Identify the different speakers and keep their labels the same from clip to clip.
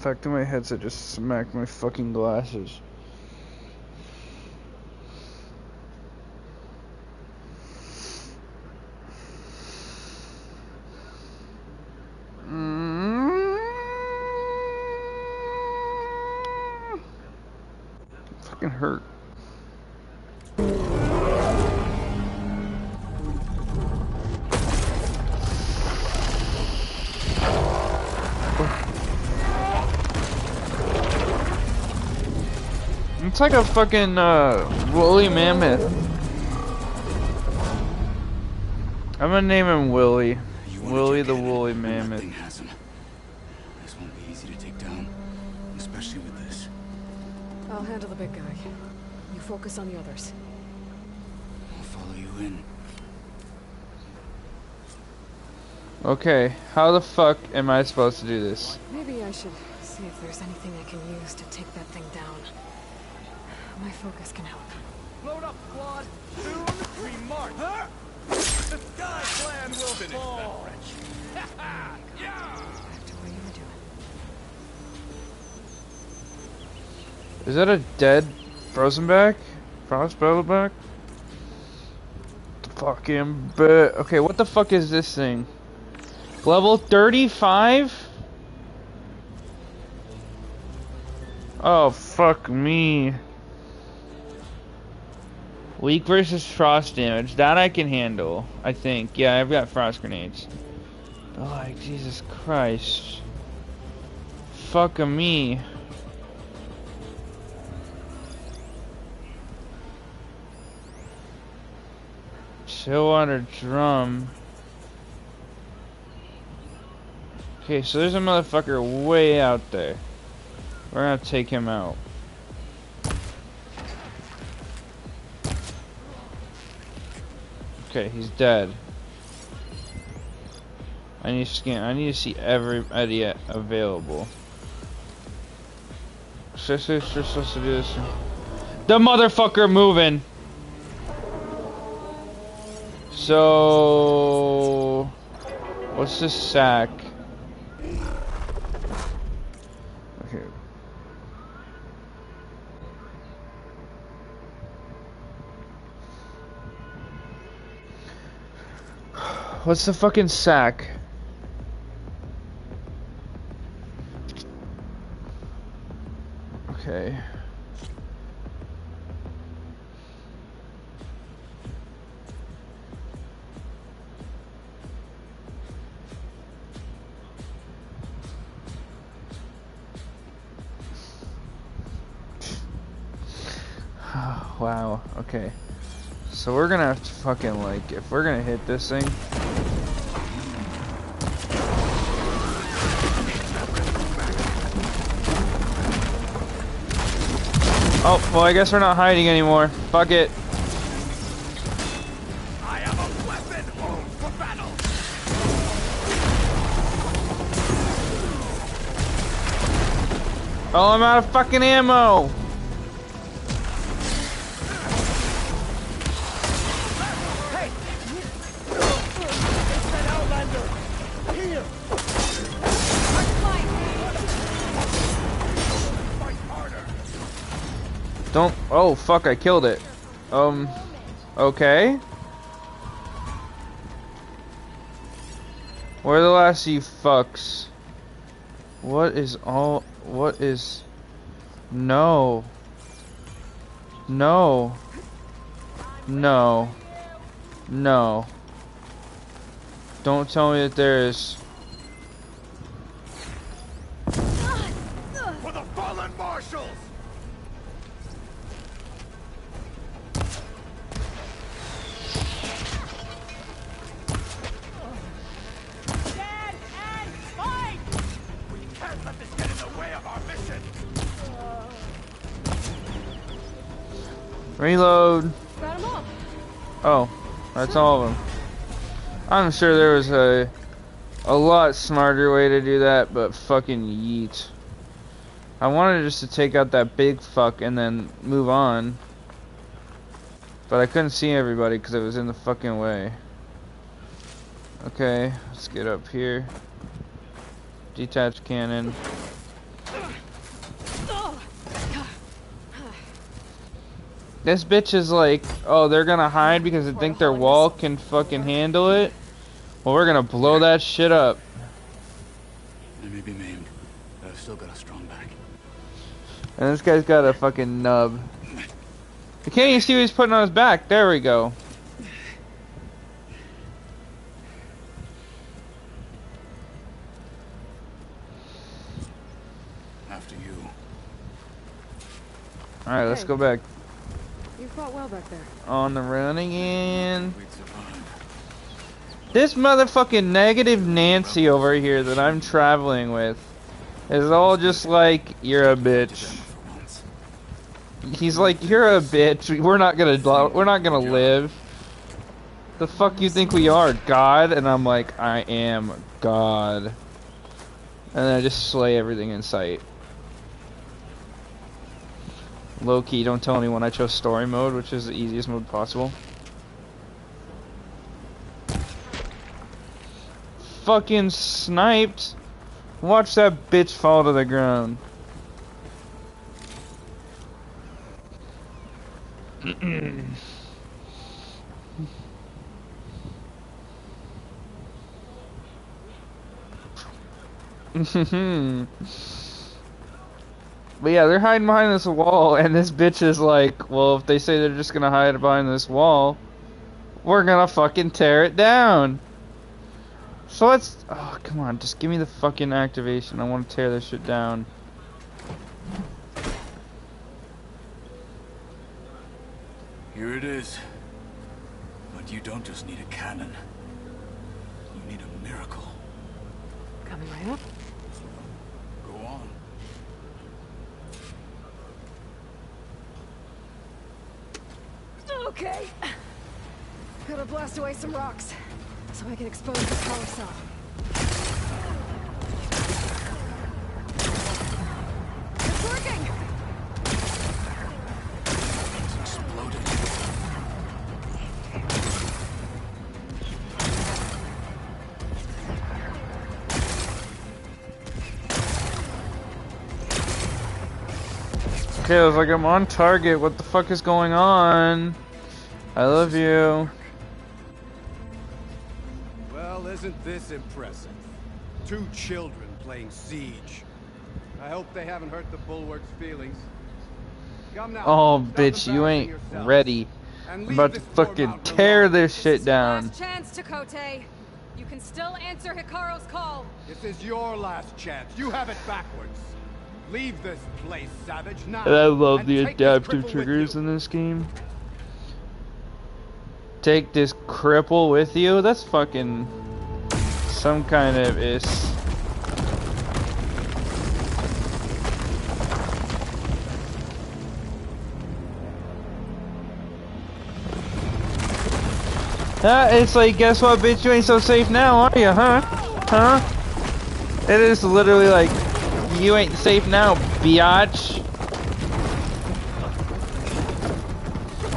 Speaker 1: fact that my headset just smacked my fucking glasses. Fucking hurt. It's like a fucking woolly mammoth. I'm gonna name him Willie. Willie the woolly mammoth.
Speaker 2: This won't be easy to take down, especially with this.
Speaker 3: I'll handle the big guy. You focus on the others.
Speaker 2: I'll follow you in.
Speaker 1: Okay, how the fuck am I supposed to do this?
Speaker 3: Maybe I should see if there's anything I can use to take that thing down. My focus can help.
Speaker 4: Load up, squad. Soon we march. Huh? The Sky Clan will finish that wretch. Yeah.
Speaker 3: Back to where you were doing.
Speaker 1: Is that a dead Frozenback? Frostbattleback? Fucking bet. Okay, what the fuck is this thing? Level 35? Oh, fuck me. Weak versus frost damage. That I can handle, I think. Yeah, I've got frost grenades. Oh, like, Jesus Christ. Fuck me. Chillwater drum. Okay, so there's a motherfucker way out there. We're gonna take him out. Okay, he's dead. I need to scan. I need to see everybody available. We're supposed to do this. The motherfucker moving. So, what's this sack? Okay. What's the fucking sack? Okay. Wow, okay. So we're gonna have to fucking, like, if we're gonna hit this thing. Oh, well, I guess we're not hiding anymore. Fuck it.
Speaker 4: I have a weapon armed for battle.
Speaker 1: Oh, I'm out of fucking ammo.
Speaker 4: Hey! It's that Outlander! Here! Fight harder!
Speaker 1: Don't. Oh, fuck, I killed it. Okay. Where are the last of you fucks? What is all. What is. No. No. No. No. Don't tell me that there is.
Speaker 4: For the fallen marshals! Stand and fight! We can't let this get in the way of our mission!
Speaker 1: Reload.
Speaker 3: Got him all.
Speaker 1: Oh, that's all of them. I'm sure there was a lot smarter way to do that, but fucking yeet. I wanted just to take out that big fuck and then move on. But I couldn't see everybody because it was in the fucking way. Okay, let's get up here. Detach cannon. This bitch is like, oh, they're gonna hide because they think their wall can fucking handle it. Well, we're gonna blow that shit up.
Speaker 2: I may be maimed, but I've still got a strong back.
Speaker 1: And this guy's got a fucking nub. I can't even see what he's putting on his back. There we go.
Speaker 2: After you.
Speaker 1: Alright, let's go back.
Speaker 3: You fought well back there.
Speaker 1: On the run again.
Speaker 2: We'd survive.
Speaker 1: This motherfucking negative Nancy over here that I'm traveling with is all just like, you're a bitch.
Speaker 2: For once.
Speaker 1: He's like, you're a bitch. We're not gonna live. The fuck you think we are, God? And I'm like, I am God. And then I just slay everything in sight. Low key, don't tell anyone I chose story mode, which is the easiest mode possible. Fucking sniped. Watch that bitch fall to the ground. But yeah, they're hiding behind this wall, and this bitch is like, well, if they say they're just gonna hide behind this wall, we're gonna fucking tear it down. So let's, oh, come on, just give me the fucking activation. I want to tear this shit down.
Speaker 2: Here it is. But you don't just need a cannon. You need a miracle.
Speaker 3: Coming right up.
Speaker 2: Go on.
Speaker 3: Okay. Gotta blast away some rocks so I can expose the power cell. It's working!
Speaker 2: It's exploded.
Speaker 1: Okay, I was like, I'm on target. What the fuck is going on? I love you.
Speaker 5: Well, isn't this impressive? 2 children playing siege. I hope they haven't hurt the bulwark's feelings. Come now.
Speaker 1: Oh,
Speaker 5: stop
Speaker 1: bitch, you
Speaker 5: embarrassing
Speaker 1: ain't
Speaker 5: yourselves.
Speaker 1: ready.
Speaker 5: And
Speaker 1: I'm
Speaker 5: leave
Speaker 1: about to
Speaker 5: this poor
Speaker 1: fucking
Speaker 5: mountain
Speaker 1: tear
Speaker 5: alone.
Speaker 1: this shit
Speaker 3: Your
Speaker 1: down.
Speaker 3: last chance, Chakotay. You can still answer Hikaru's call.
Speaker 5: This is your last chance. You have it backwards. Leave this place, Savage, now.
Speaker 1: And I love
Speaker 5: and
Speaker 1: the
Speaker 5: take this
Speaker 1: adaptive
Speaker 5: cripple with
Speaker 1: triggers
Speaker 5: you.
Speaker 1: in this game. Take this cripple with you? That's fucking some kind of is. It's like, guess what, bitch? You ain't so safe now, are you, huh? Huh? It is literally like, you ain't safe now, biatch.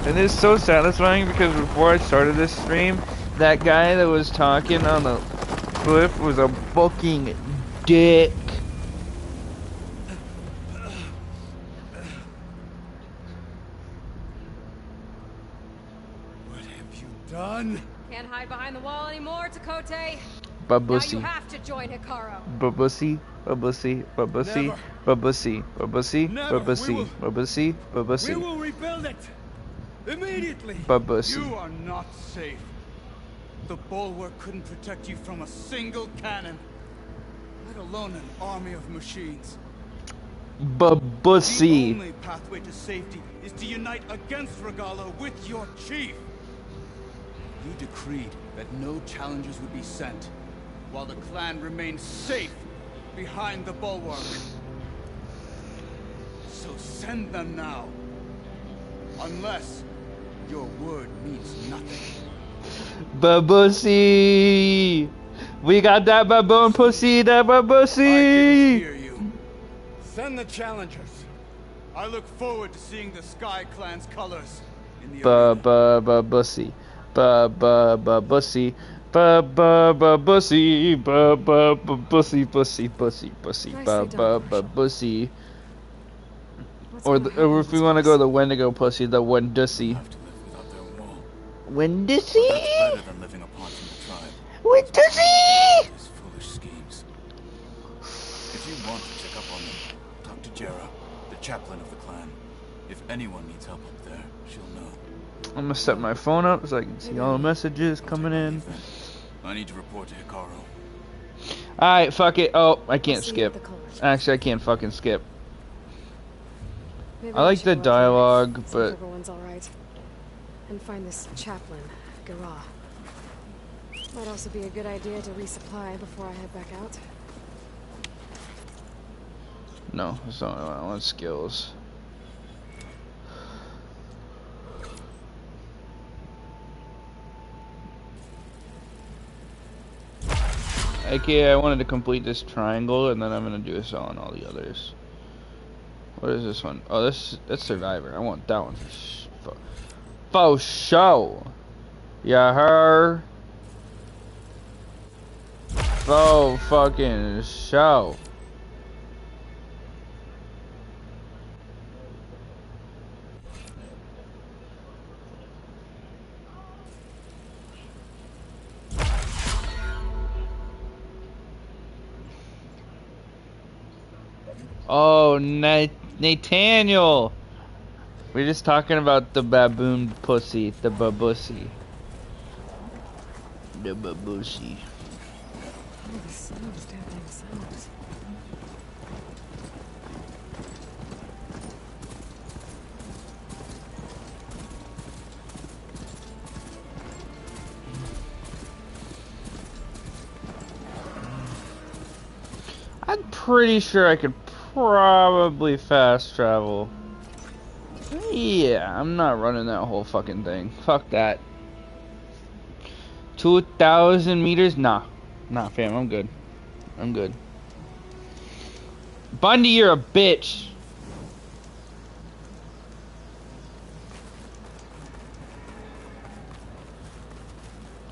Speaker 1: And it's so satisfying because before I started this stream, that guy that was talking on the cliff was a fucking dick.
Speaker 5: What have you done?
Speaker 3: Can't hide behind the wall anymore, Chakotay. Now you
Speaker 1: Babussy.
Speaker 3: have to join Hikaru.
Speaker 1: Babussy. Babussy. Babussy.
Speaker 5: Never.
Speaker 1: Babussy. Babussy.
Speaker 5: Never.
Speaker 1: Babussy.
Speaker 5: We will-
Speaker 1: Babussy.
Speaker 5: We
Speaker 1: Babussy.
Speaker 5: will rebuild it. Immediately.
Speaker 1: Babussy.
Speaker 2: You are not safe. The bulwark couldn't protect you from a single cannon, let alone an army of machines. The
Speaker 1: Babussy.
Speaker 2: only pathway to safety is to unite against Regalo with your chief. You decreed that no challengers would be sent, while the clan remained safe behind the bulwark. So send them now. Unless your word means nothing.
Speaker 1: Babussy. We got that baboon pussy. That
Speaker 2: I didn't
Speaker 1: babussy.
Speaker 2: hear you.
Speaker 5: Send the challengers.
Speaker 2: I look forward to seeing the Sky Clan's colors in the arena.
Speaker 1: Babussy. Babussy. Babussy. Babussy. Pussy. Pussy. Pussy.
Speaker 3: Nicely done, Marshall.
Speaker 1: Babussy. Or, or if we want to go the Wendigo pussy, the Wendussy.
Speaker 2: Have to live without their wall.
Speaker 1: Wendussy?
Speaker 2: That's better than living apart from the tribe.
Speaker 1: Wendussy!
Speaker 2: His foolish schemes. If you want to check up on them, talk to Jera, the chaplain of the clan. If anyone needs help up there, she'll know.
Speaker 1: I'm gonna set my phone up so I can see all the messages coming in.
Speaker 2: I need to report to Hikaru.
Speaker 1: Alright, fuck it. Oh, I can't
Speaker 3: See you
Speaker 1: skip.
Speaker 3: at the college.
Speaker 1: Actually, I can't fucking skip.
Speaker 3: Maybe
Speaker 1: I like
Speaker 3: should
Speaker 1: the
Speaker 3: go out there,
Speaker 1: dialogue,
Speaker 3: see if
Speaker 1: but
Speaker 3: everyone's all right. And find this chaplain, Garah. Might also be a good idea to resupply before I head back out.
Speaker 1: no, that's not what I want. Skills. Okay, I wanted to complete this triangle, and then I'm gonna do this on all the others. What is this one? Oh, that's Survivor. I want that one for show. Yeah, her. For fucking show. Oh, Nathaniel! We're just talking about the baboon pussy, the babussy. The babussy.
Speaker 3: Oh, the sounds, damn sounds.
Speaker 1: I'm pretty sure I could probably fast travel. Yeah, I'm not running that whole fucking thing. Fuck that. 2,000 meters? Nah. Nah, fam, I'm good. I'm good. Bundy, you're a bitch.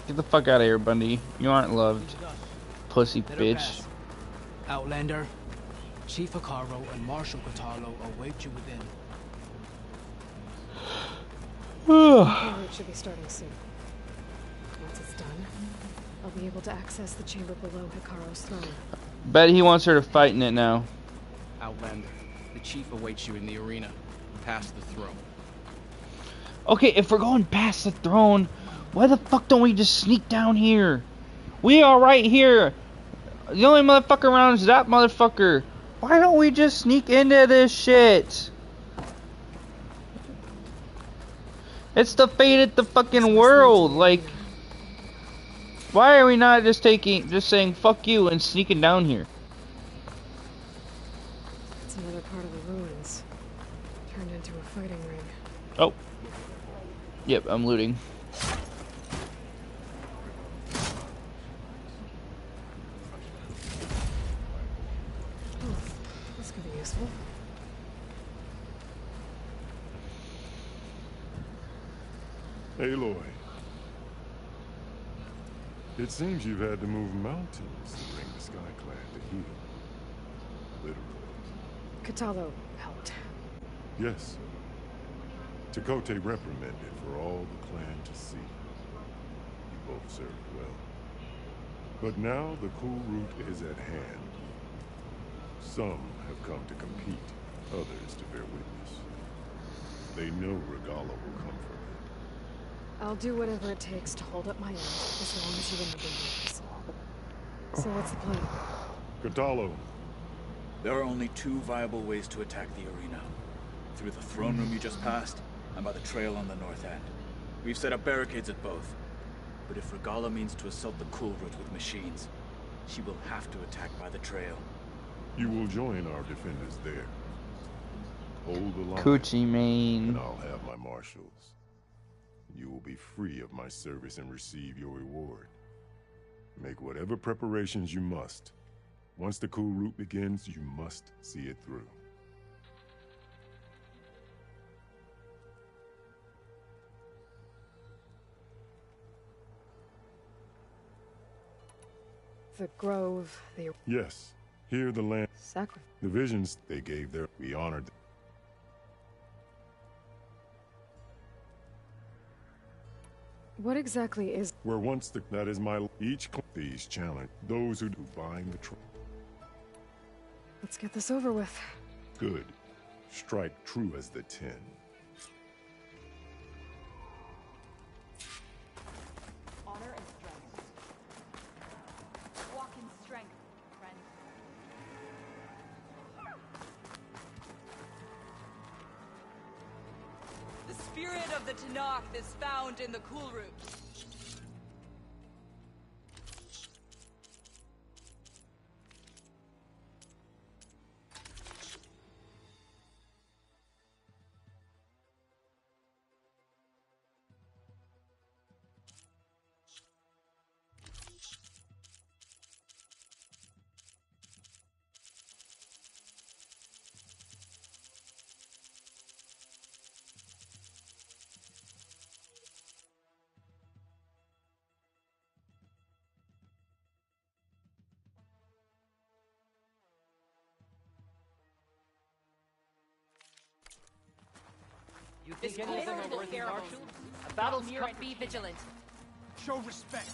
Speaker 1: Get the fuck out of here, Bundy. You aren't loved. Pussy bitch.
Speaker 6: Outlander, Chief Hikaru and Marshal Kotallo await you within.
Speaker 3: The route should be starting soon. Once it's done, I'll be able to access the chamber below Hikaru's throne.
Speaker 1: Bet he wants her to fight in it now.
Speaker 6: Outlander, the Chief awaits you in the arena, past the throne.
Speaker 1: Okay, if we're going past the throne, why the fuck don't we just sneak down here? We are right here. The only motherfucker around is that motherfucker. Why don't we just sneak into this shit? It's the fate of the fucking world. Like, why are we not just saying fuck you and sneaking down here?
Speaker 3: It's another part of the ruins. Turned into a fighting ring.
Speaker 1: Oh. Yep, I'm looting.
Speaker 3: This could be useful.
Speaker 7: Aloy. It seems you've had to move mountains to bring the Sky Clan to heel. Literally.
Speaker 3: Kotallo helped.
Speaker 7: Yes. Tekote reprimanded for all the clan to see. You both served well. But now the cool route is at hand. Some have come to compete, others to bear witness. They know Regalla will come for her.
Speaker 3: I'll do whatever it takes to hold up my end, as long as you remember me. So what's the plan?
Speaker 7: Kotallo.
Speaker 2: There are only two viable ways to attack the arena. Through the throne room you just passed, and by the trail on the north end. We've set up barricades at both. But if Regalla means to assault the cool route with machines, she will have to attack by the trail.
Speaker 7: You will join our defenders there. Hold the line.
Speaker 1: Coochie Mane.
Speaker 7: And I'll have my marshals. You will be free of my service and receive your reward. Make whatever preparations you must. Once the cool route begins, you must see it through.
Speaker 3: The grove, the
Speaker 7: Yes. Here the land.
Speaker 3: sacrifice.
Speaker 7: The visions they gave there, we honored.
Speaker 3: What exactly is...
Speaker 7: Where once that is my... Each these challenge those who do buying the
Speaker 3: Let's get this over with.
Speaker 7: Good. Strike true as the 10.
Speaker 8: Honor and strength. Walk in strength, friend. The spirit of the Tanakh is found in the Cool Root.
Speaker 9: You think anything are worth Marshal? A battle's near. Be vigilant.
Speaker 4: Show respect.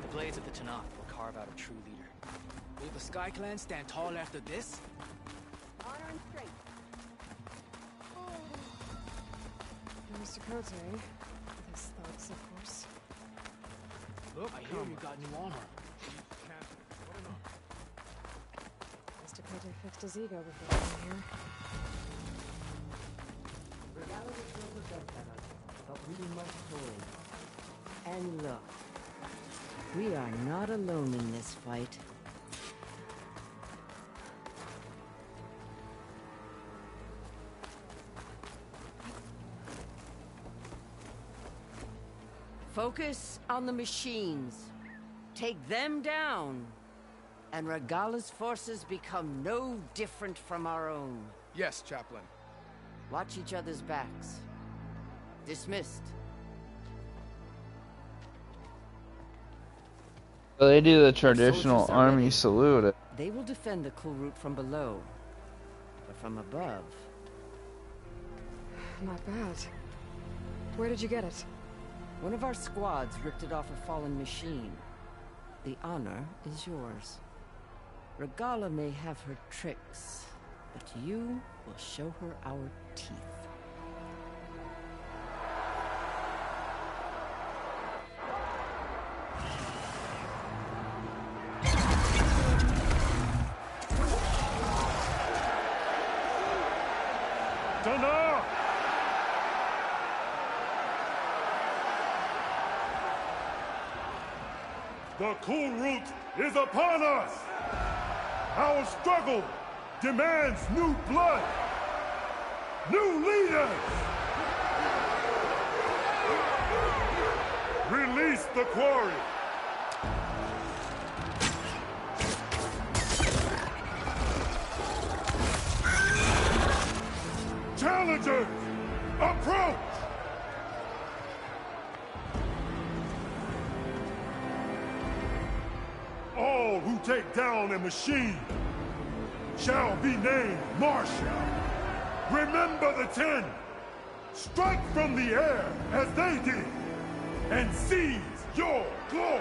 Speaker 6: The blades of the Tanakh will carve out a true leader. Will the Sky Clan stand tall after this?
Speaker 8: Honor and strength.
Speaker 3: Mr. Cote. With his thoughts, of course.
Speaker 6: Look, I hear you got new armor.
Speaker 3: Mr. Cote fixed his ego before coming here.
Speaker 10: Reality will prevent us, but we must hold. And look, we are not alone in this fight. Focus on the machines. Take them down. And Regalla's forces become no different from our own.
Speaker 5: Yes, Chaplain.
Speaker 10: Watch each other's backs. Dismissed.
Speaker 1: So they do the traditional army salute.
Speaker 10: They will defend the Cool Root from below. But from above...
Speaker 3: Not bad. Where did you get it?
Speaker 10: One of our squads ripped it off a fallen machine. The honor is yours. Regalla may have her tricks, but you will show her our teeth.
Speaker 7: Tanakh! The Cool Root is upon us! Our struggle demands new blood, new leaders! Release the quarry! Challengers, approach! All who take down a machine shall be named Marshal. Remember the 10. Strike from the air as they did, and seize your glory.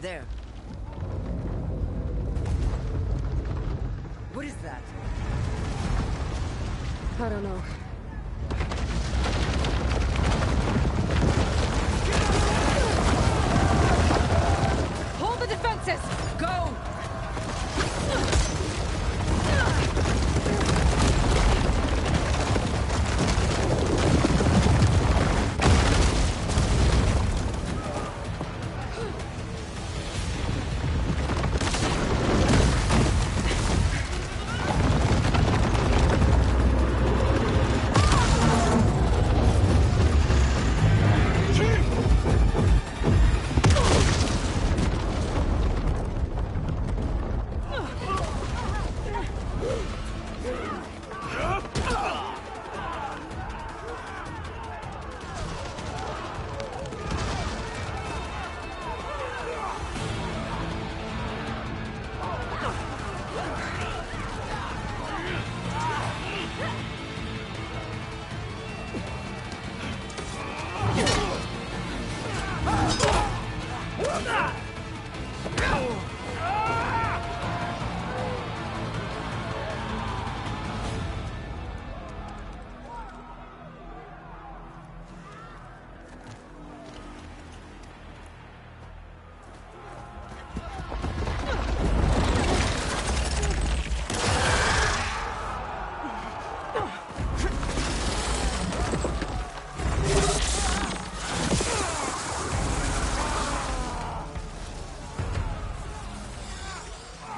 Speaker 10: There. What is that?
Speaker 3: I don't know. Hold the defenses!
Speaker 10: Go!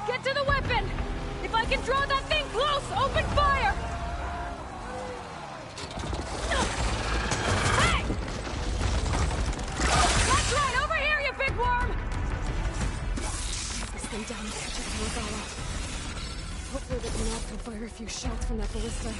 Speaker 3: Get to the weapon! If I can draw that thing close, open fire! Hey! That's right, over here, you big worm! This thing down the edge of the Regala. Hopefully the Tenakth can fire a few shots from that ballista.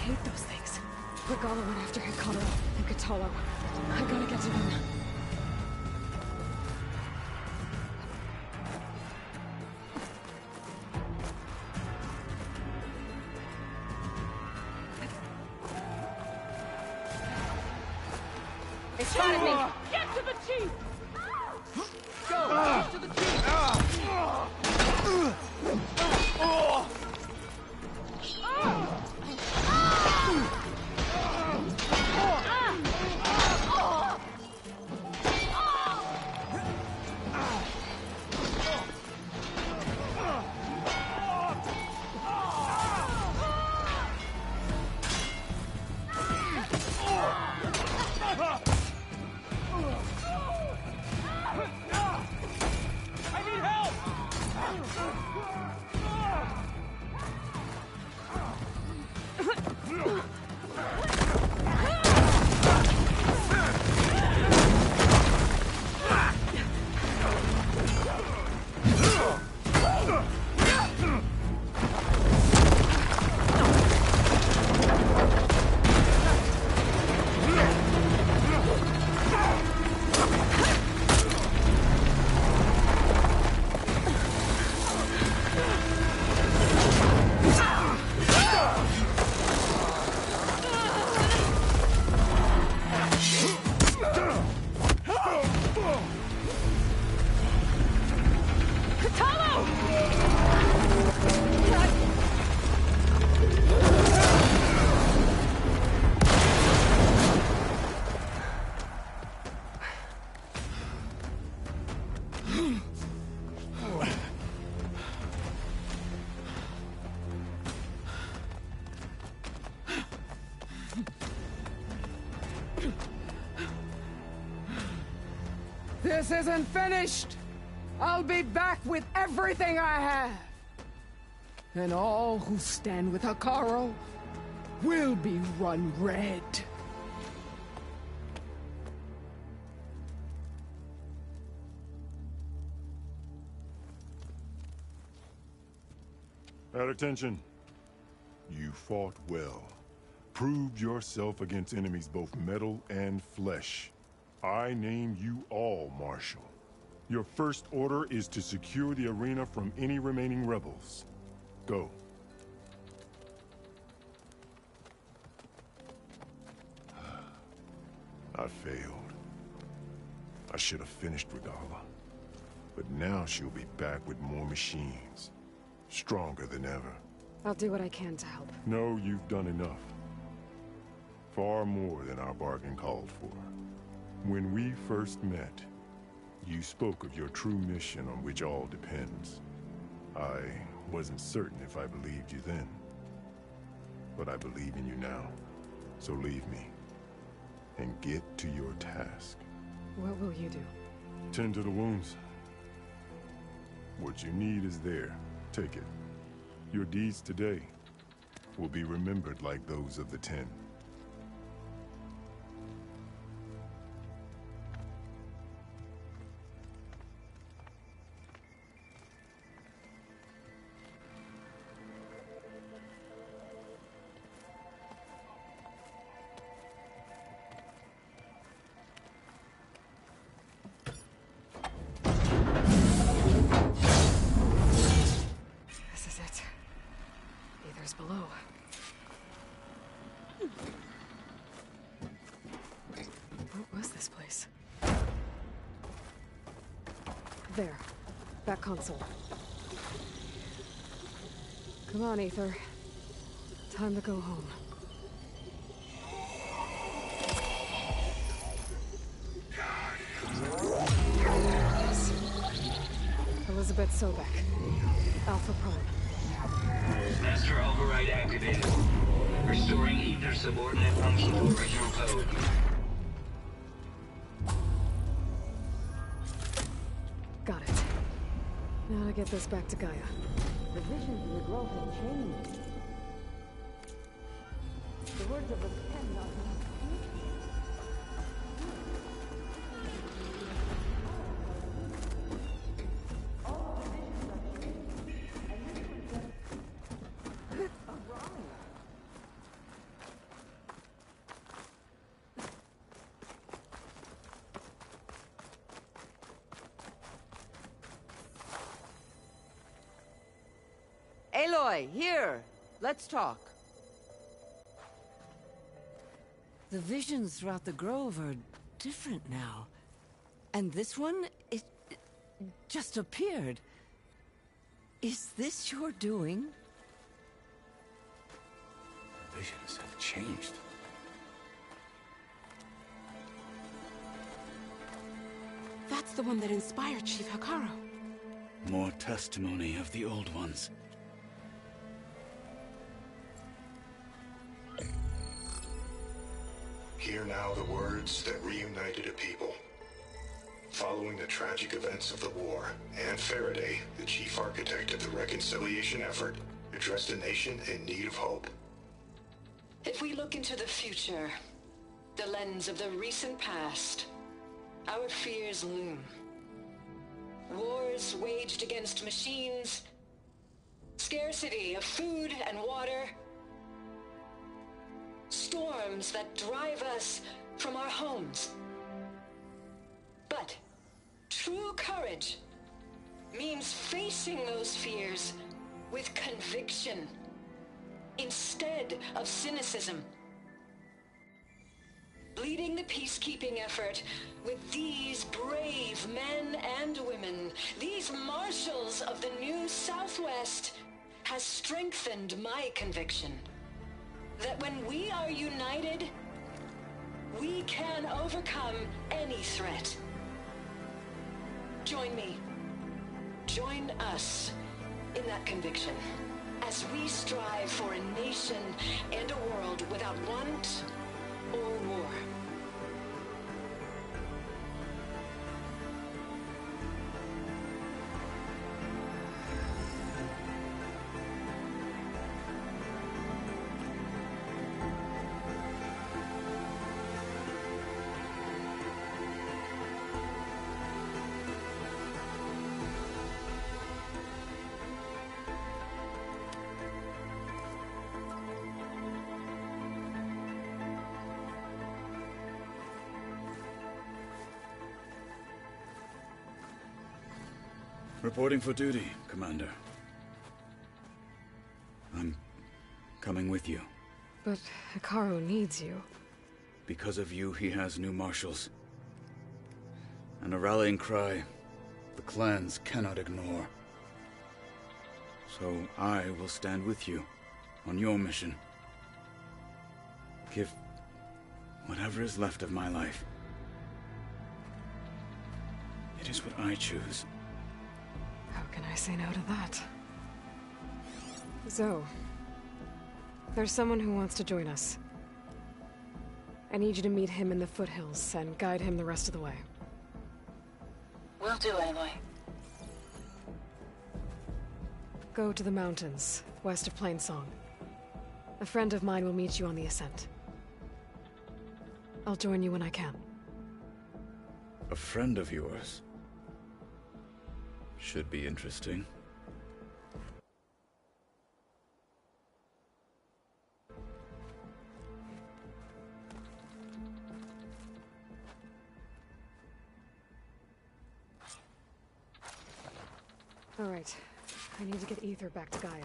Speaker 3: hate those things. Regala went after Hikaru and Kotallo. I gotta get to them.
Speaker 9: They spotted me! Get to the chief! Go! Get to the chief!
Speaker 4: I need help!
Speaker 11: This isn't finished! I'll be back with everything I have! And all who stand with Hikaru will be run red.
Speaker 7: At attention. You fought well. Proved yourself against enemies both metal and flesh. I name you all Marshal. Your first order is to secure the arena from any remaining rebels. Go. I failed. I should have finished Regala. But now she'll be back with more machines. Stronger than ever.
Speaker 3: I'll do what I can to help.
Speaker 7: No, you've done enough. Far more than our bargain called for. When we first met, you spoke of your true mission on which all depends. I wasn't certain if I believed you then. But I believe in you now. So leave me. And get to your task.
Speaker 3: What will you do?
Speaker 7: Tend to the wounds. What you need is there. Take it. Your deeds today will be remembered like those of the 10.
Speaker 3: Below. What was this place? There. That console. Come on, Aether. Time to go home. Yes. Elizabeth Sobek. Alpha Prime.
Speaker 12: Master override activated. Restoring Aether subordinate function to original code.
Speaker 3: Got it. Now to get this back to Gaia.
Speaker 10: The visions of the grove have changed. The words of the pen are not Aloy, here! Let's talk. The visions throughout the grove are different now. And this one, it just appeared. Is this your doing?
Speaker 2: Visions have changed.
Speaker 3: That's the one that inspired Chief Hekarro.
Speaker 2: More testimony of the old ones.
Speaker 13: Hear now the words that reunited a people. Following the tragic events of the war, Anne Faraday, the chief architect of the reconciliation effort, addressed a nation in need of hope.
Speaker 14: If we look into the future, the lens of the recent past, our fears loom. Wars waged against machines, scarcity of food and water, storms that drive us from our homes. But true courage means facing those fears with conviction instead of cynicism. Leading the peacekeeping effort with these brave men and women, these marshals of the new Southwest, has strengthened my conviction that when we are united, we can overcome any threat. Join me. Join us in that conviction as we strive for a nation and a world without want or war.
Speaker 2: Reporting for duty, Commander. I'm coming with you.
Speaker 3: But Hekarro needs you.
Speaker 2: Because of you, he has new marshals. And a rallying cry the clans cannot ignore. So I will stand with you on your mission. Give whatever is left of my life. It is what I choose.
Speaker 3: How can I say no to that? Zoe, there's someone who wants to join us. I need you to meet him in the foothills and guide him the rest of the way.
Speaker 14: Will do, Aloy.
Speaker 3: Go to the mountains, west of Plainsong. A friend of mine will meet you on the ascent. I'll join you when I can.
Speaker 2: A friend of yours? Should be interesting.
Speaker 3: All right. I need to get Ether back to Gaia.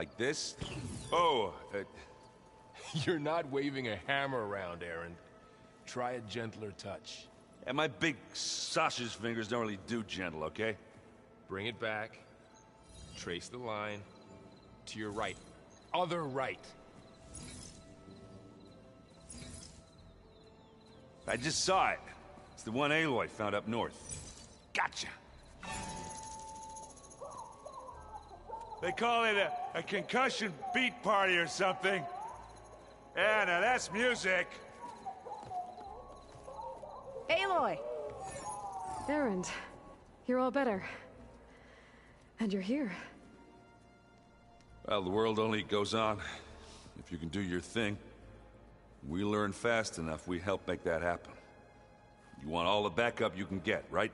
Speaker 15: Like this? Oh,
Speaker 16: You're not waving a hammer around, Aaron. Try a gentler touch.
Speaker 15: and my big sausage fingers don't really do gentle, okay?
Speaker 16: Bring it back. Trace the line. To your right. Other right.
Speaker 15: I just saw it. It's the one Aloy found up north. Gotcha! They call it a concussion beat party or something. Yeah, now that's music.
Speaker 3: Aloy! Erend, you're all better. And you're here.
Speaker 15: Well, the world only goes on if you can do your thing. We learn fast enough, we help make that happen. You want all the backup you can get, right?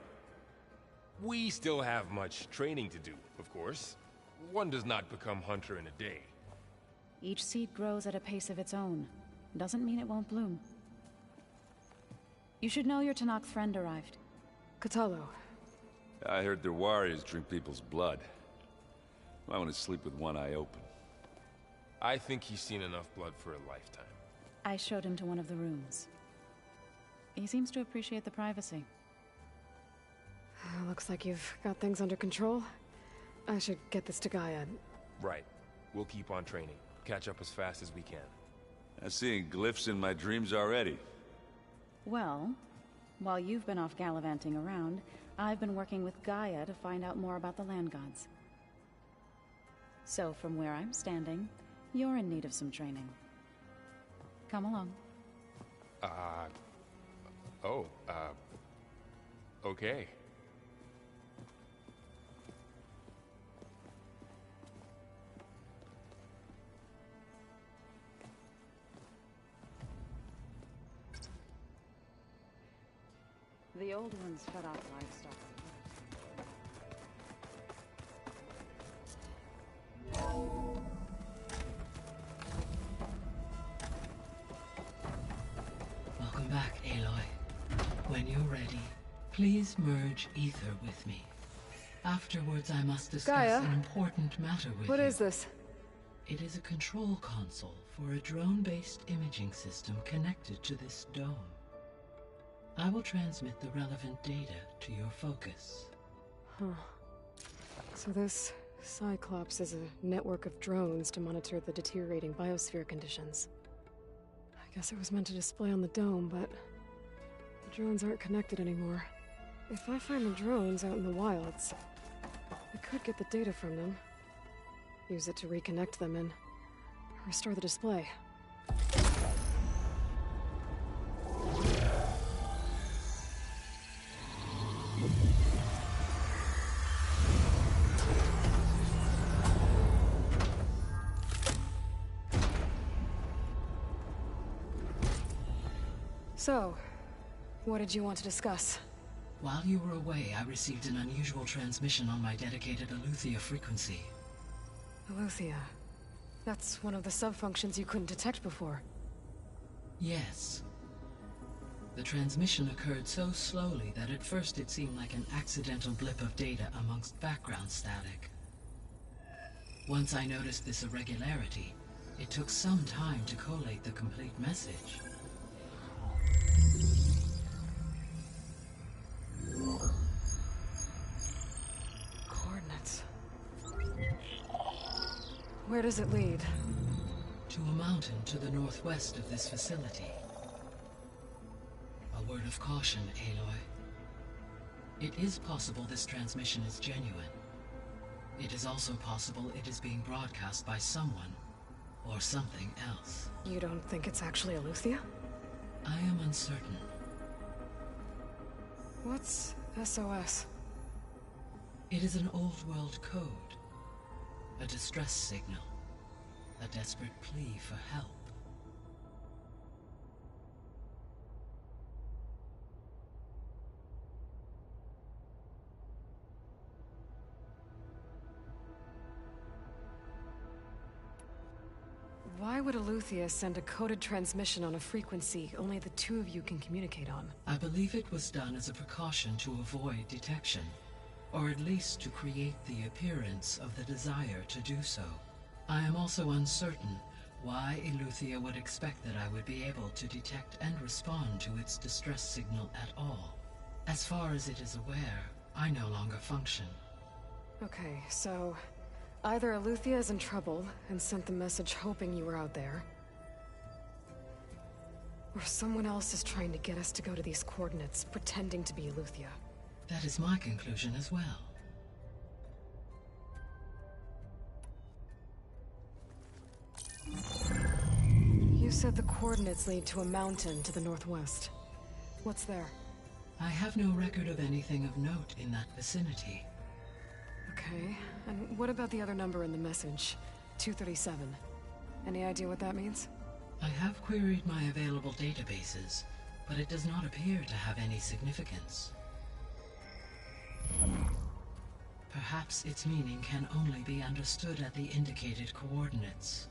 Speaker 16: We still have much training to do, of course. One does not become hunter in a day.
Speaker 17: Each seed grows at a pace of its own. Doesn't mean it won't bloom. You should know your Tenakth friend arrived.
Speaker 3: Kotallo.
Speaker 15: I heard their warriors drink people's blood. I want to sleep with one eye open.
Speaker 16: I think he's seen enough blood for a lifetime.
Speaker 17: I showed him to one of the rooms. He seems to appreciate the privacy.
Speaker 3: Looks like you've got things under control. I should get this to Gaia.
Speaker 16: Right. We'll keep on training. Catch up as fast as we can.
Speaker 15: I'm seeing glyphs in my dreams already.
Speaker 17: Well, while you've been off gallivanting around, I've been working with Gaia to find out more about the land gods. So from where I'm standing, you're in need of some training. Come along.
Speaker 16: Okay.
Speaker 17: The old ones fed off livestock.
Speaker 18: Welcome back, Aloy. When you're ready, please merge ether with me. Afterwards, I must discuss
Speaker 3: Gaia?
Speaker 18: an important matter with you.
Speaker 3: What is this?
Speaker 18: It is a control console for a drone-based imaging system connected to this dome. I will transmit the relevant data to your focus.
Speaker 3: Huh. So this Cyclops is a network of drones to monitor the deteriorating biosphere conditions. I guess it was meant to display on the dome, but the drones aren't connected anymore. If I find the drones out in the wilds, I could get the data from them, use it to reconnect them, and restore the display. So, what did you want to discuss?
Speaker 18: While you were away, I received an unusual transmission on my dedicated Eleuthia frequency.
Speaker 3: Eleuthia. That's one of the sub-functions you couldn't detect before.
Speaker 18: Yes. The transmission occurred so slowly that at first it seemed like an accidental blip of data amongst background static. Once I noticed this irregularity, it took some time to collate the complete message.
Speaker 3: Coordinates. Where does it lead?
Speaker 18: To a mountain to the northwest of this facility. A word of caution, Aloy. It is possible this transmission is genuine. It is also possible it is being broadcast by someone or something else.
Speaker 3: You don't think it's actually Eleuthia?
Speaker 18: I am uncertain.
Speaker 3: What's SOS?
Speaker 18: It is an old world code. A distress signal. A desperate plea for help.
Speaker 3: Why would Eleuthia send a coded transmission on a frequency only the two of you can communicate on?
Speaker 18: I believe it was done as a precaution to avoid detection, or at least to create the appearance of the desire to do so. I am also uncertain why Eleuthia would expect that I would be able to detect and respond to its distress signal at all. As far as it is aware, I no longer function.
Speaker 3: Okay, so either Eleuthia is in trouble and sent the message hoping you were out there, or someone else is trying to get us to go to these coordinates, pretending to be Eleuthia.
Speaker 18: That is my conclusion as well.
Speaker 3: You said the coordinates lead to a mountain to the northwest. What's there?
Speaker 18: I have no record of anything of note in that vicinity.
Speaker 3: Okay, and what about the other number in the message? 237. Any idea what that means?
Speaker 18: I have queried my available databases, but it does not appear to have any significance. Perhaps its meaning can only be understood at the indicated coordinates.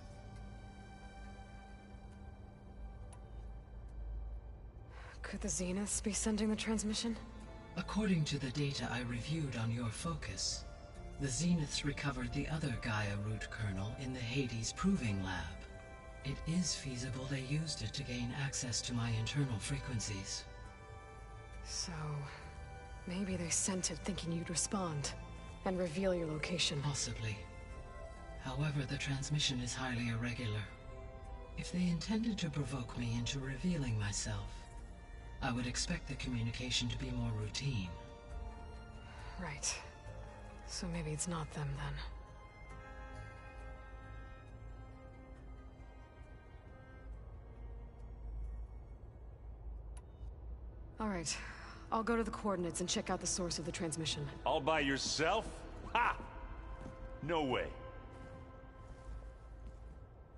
Speaker 3: Could the Zeniths be sending the transmission?
Speaker 18: According to the data I reviewed on your focus, the Zeniths recovered the other Gaia root kernel in the Hades Proving Lab. It is feasible they used it to gain access to my internal frequencies.
Speaker 3: So, maybe they sent it thinking you'd respond and reveal your location.
Speaker 18: Possibly. However, the transmission is highly irregular. If they intended to provoke me into revealing myself, I would expect the communication to be more routine.
Speaker 3: Right. So maybe it's not them then. All right. I'll go to the coordinates and check out the source of the transmission.
Speaker 19: All by yourself? Ha! No way.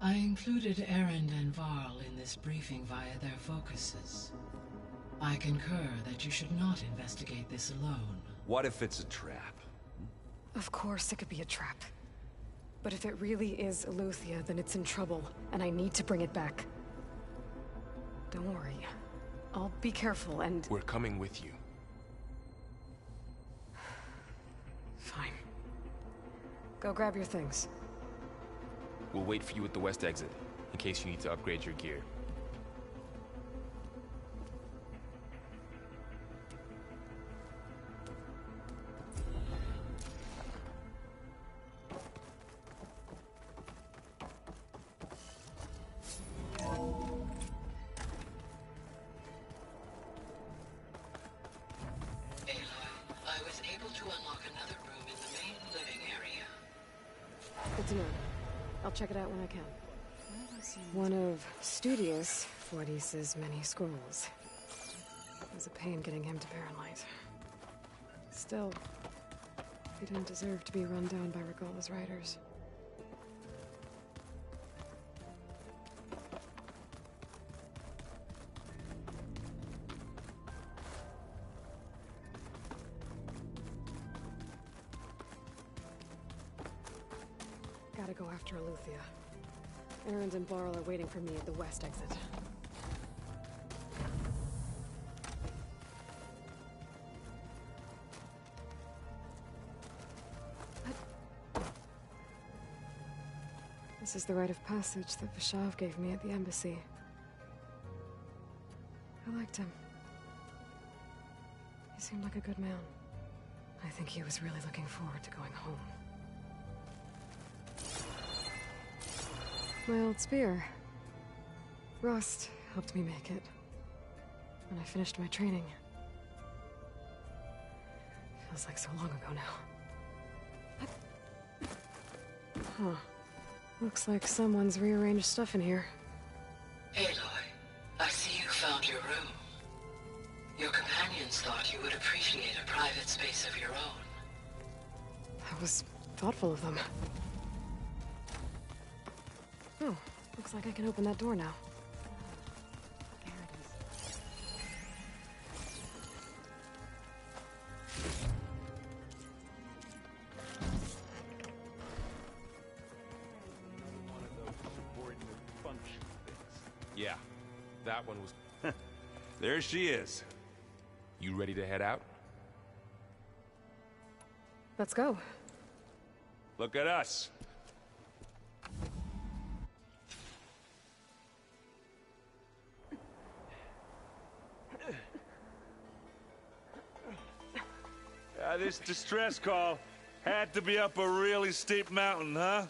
Speaker 18: I included Erend and Varl in this briefing via their focuses. I concur that you should not investigate this alone.
Speaker 15: What if it's a trap?
Speaker 3: Of course it could be a trap. But if it really is Eleuthia, then it's in trouble, and I need to bring it back. Don't worry. I'll be careful and...
Speaker 16: We're coming with you.
Speaker 3: Fine. Go grab your things.
Speaker 16: We'll wait for you at the west exit, in case you need to upgrade your gear.
Speaker 3: Good to know. I'll check it out when I can. One of Studius Fortis's many scrolls. It was a pain getting him to Paranlight. Still, he didn't deserve to be run down by Regala's riders. Gotta go after Eleuthia. Erend and Varl are waiting for me at the west exit. This is the rite of passage that Vishav gave me at the embassy. I liked him. He seemed like a good man. I think he was really looking forward to going home. My old spear. Rust helped me make it. When I finished my training. Feels like so long ago now. Huh. Looks like someone's rearranged stuff in here.
Speaker 18: Aloy, I see you found your room. Your companions thought you would appreciate a private space of your own.
Speaker 3: That was thoughtful of them. Oh, looks like I can open that door now. There it is.
Speaker 16: One of those subordinate function things. Yeah, that one was...
Speaker 15: There she is.
Speaker 16: You ready to head out?
Speaker 3: Let's go.
Speaker 15: Look at us. This distress call had to be up a really steep mountain, huh?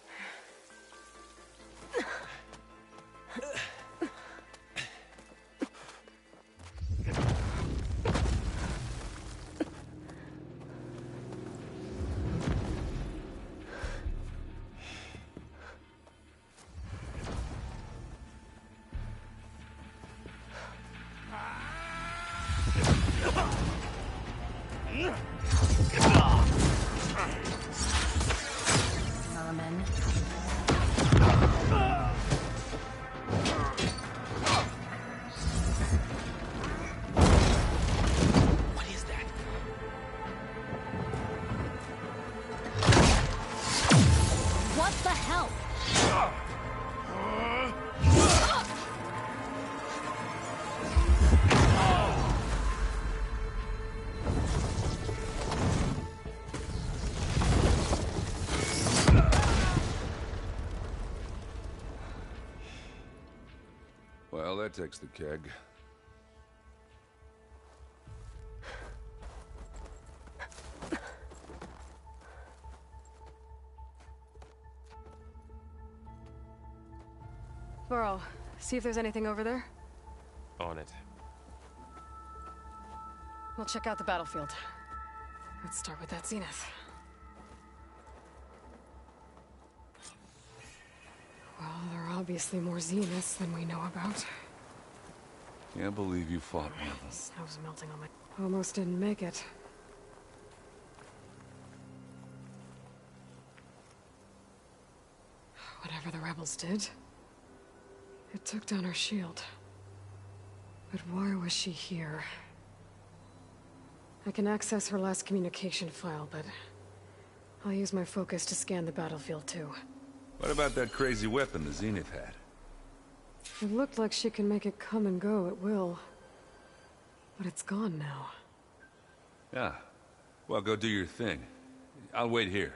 Speaker 20: What the hell?
Speaker 15: Well, that takes the keg.
Speaker 3: Burrow, see if there's anything over there.
Speaker 16: On it.
Speaker 3: We'll check out the battlefield. Let's start with that Zenith. Well, there are obviously more Zeniths than we know about.
Speaker 15: Can't believe you fought one of them.
Speaker 3: Snow's melting on my... Almost didn't make it. Whatever the rebels did, it took down her shield. But why was she here? I can access her last communication file, but I'll use my focus to scan the battlefield too.
Speaker 15: What about that crazy weapon the Zenith had?
Speaker 3: It looked like she can make it come and go at will. But it's gone now.
Speaker 15: Yeah. Well, go do your thing. I'll wait here.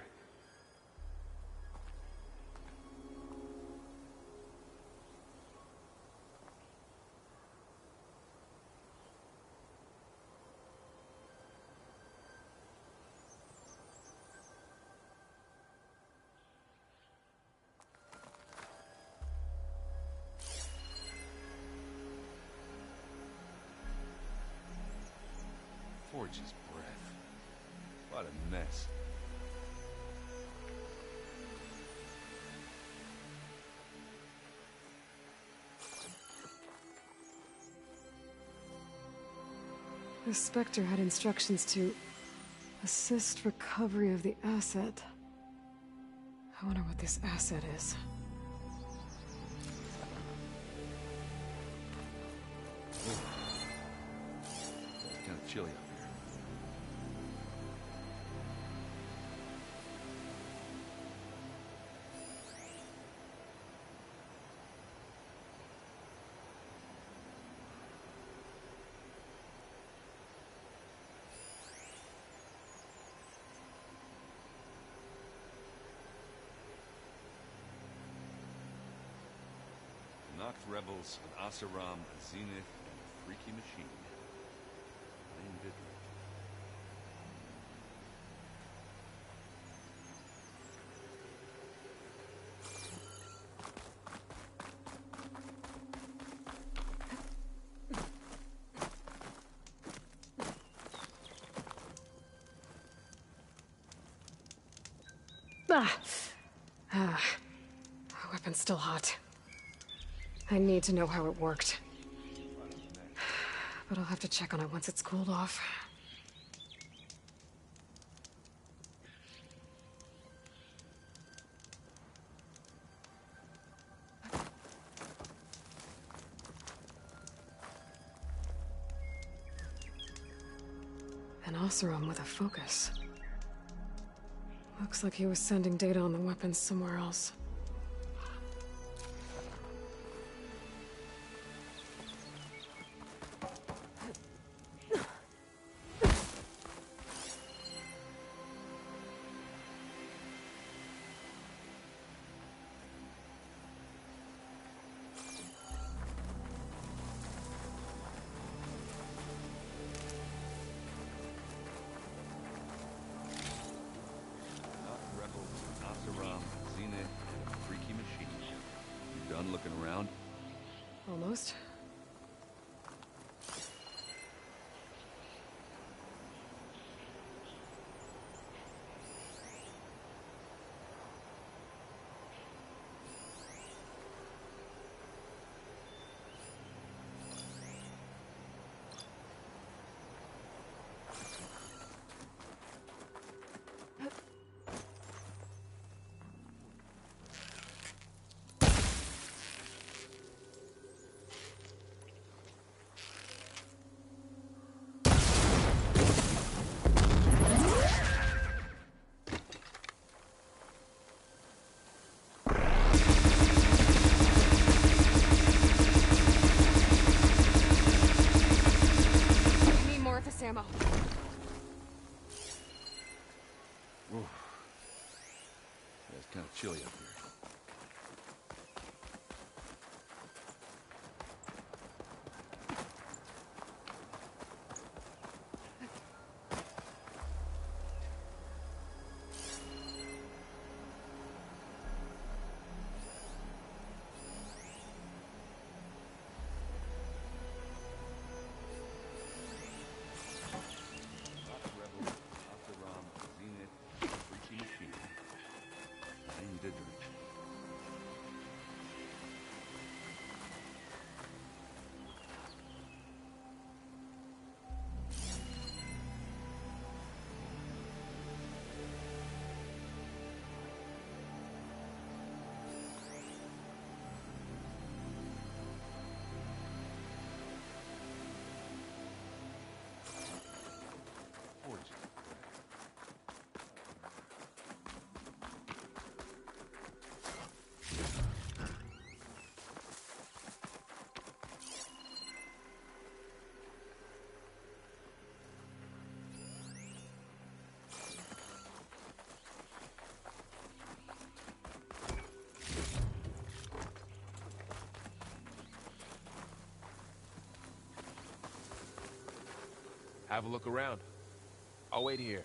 Speaker 15: Forge's breath. What a mess.
Speaker 3: The Spectre had instructions to assist recovery of the asset. I wonder what this asset is.
Speaker 15: It's kind of chilly up here. Knocked rebels, an Asaram, a Zenith, and a freaky machine. Plain Vidric.
Speaker 3: The weapon's still hot. I need to know how it worked. But I'll have to check on it once it's cooled off. An Oseram with a focus. Looks like he was sending data on the weapons somewhere else.
Speaker 15: Ooh. Yeah, it's kind of chilly up here.
Speaker 16: Have a look around. I'll wait here.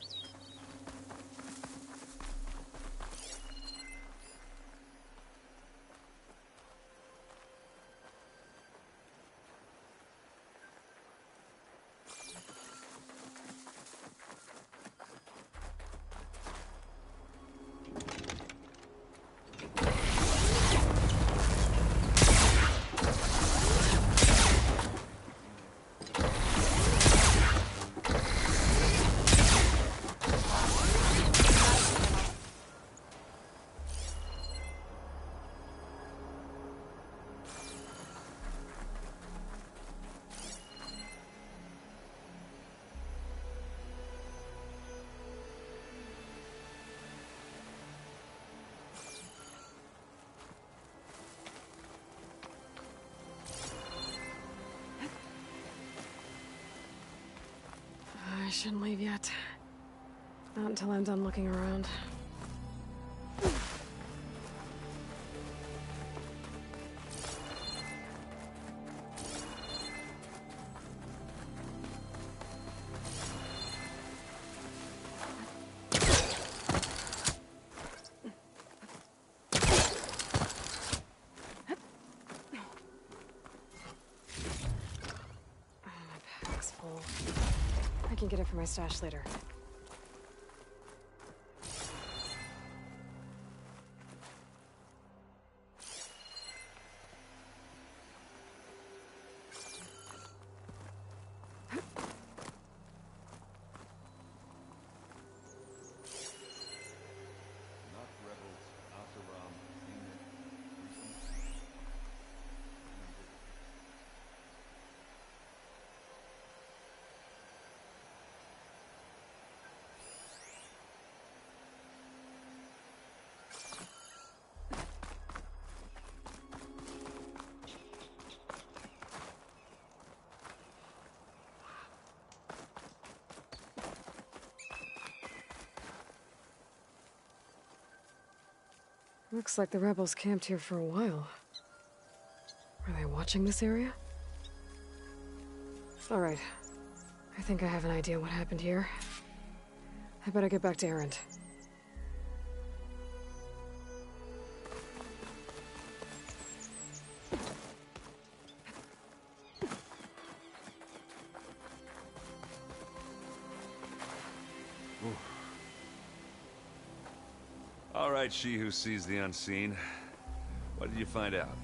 Speaker 3: I shouldn't leave yet. Not until I'm done looking around. My pack's full. I can get it for my stash later. Looks like the rebels camped here for a while. Are they watching this area? Alright. I think I have an idea what happened here. I better get back to Erend.
Speaker 15: All right, she who sees the unseen. What did you find out?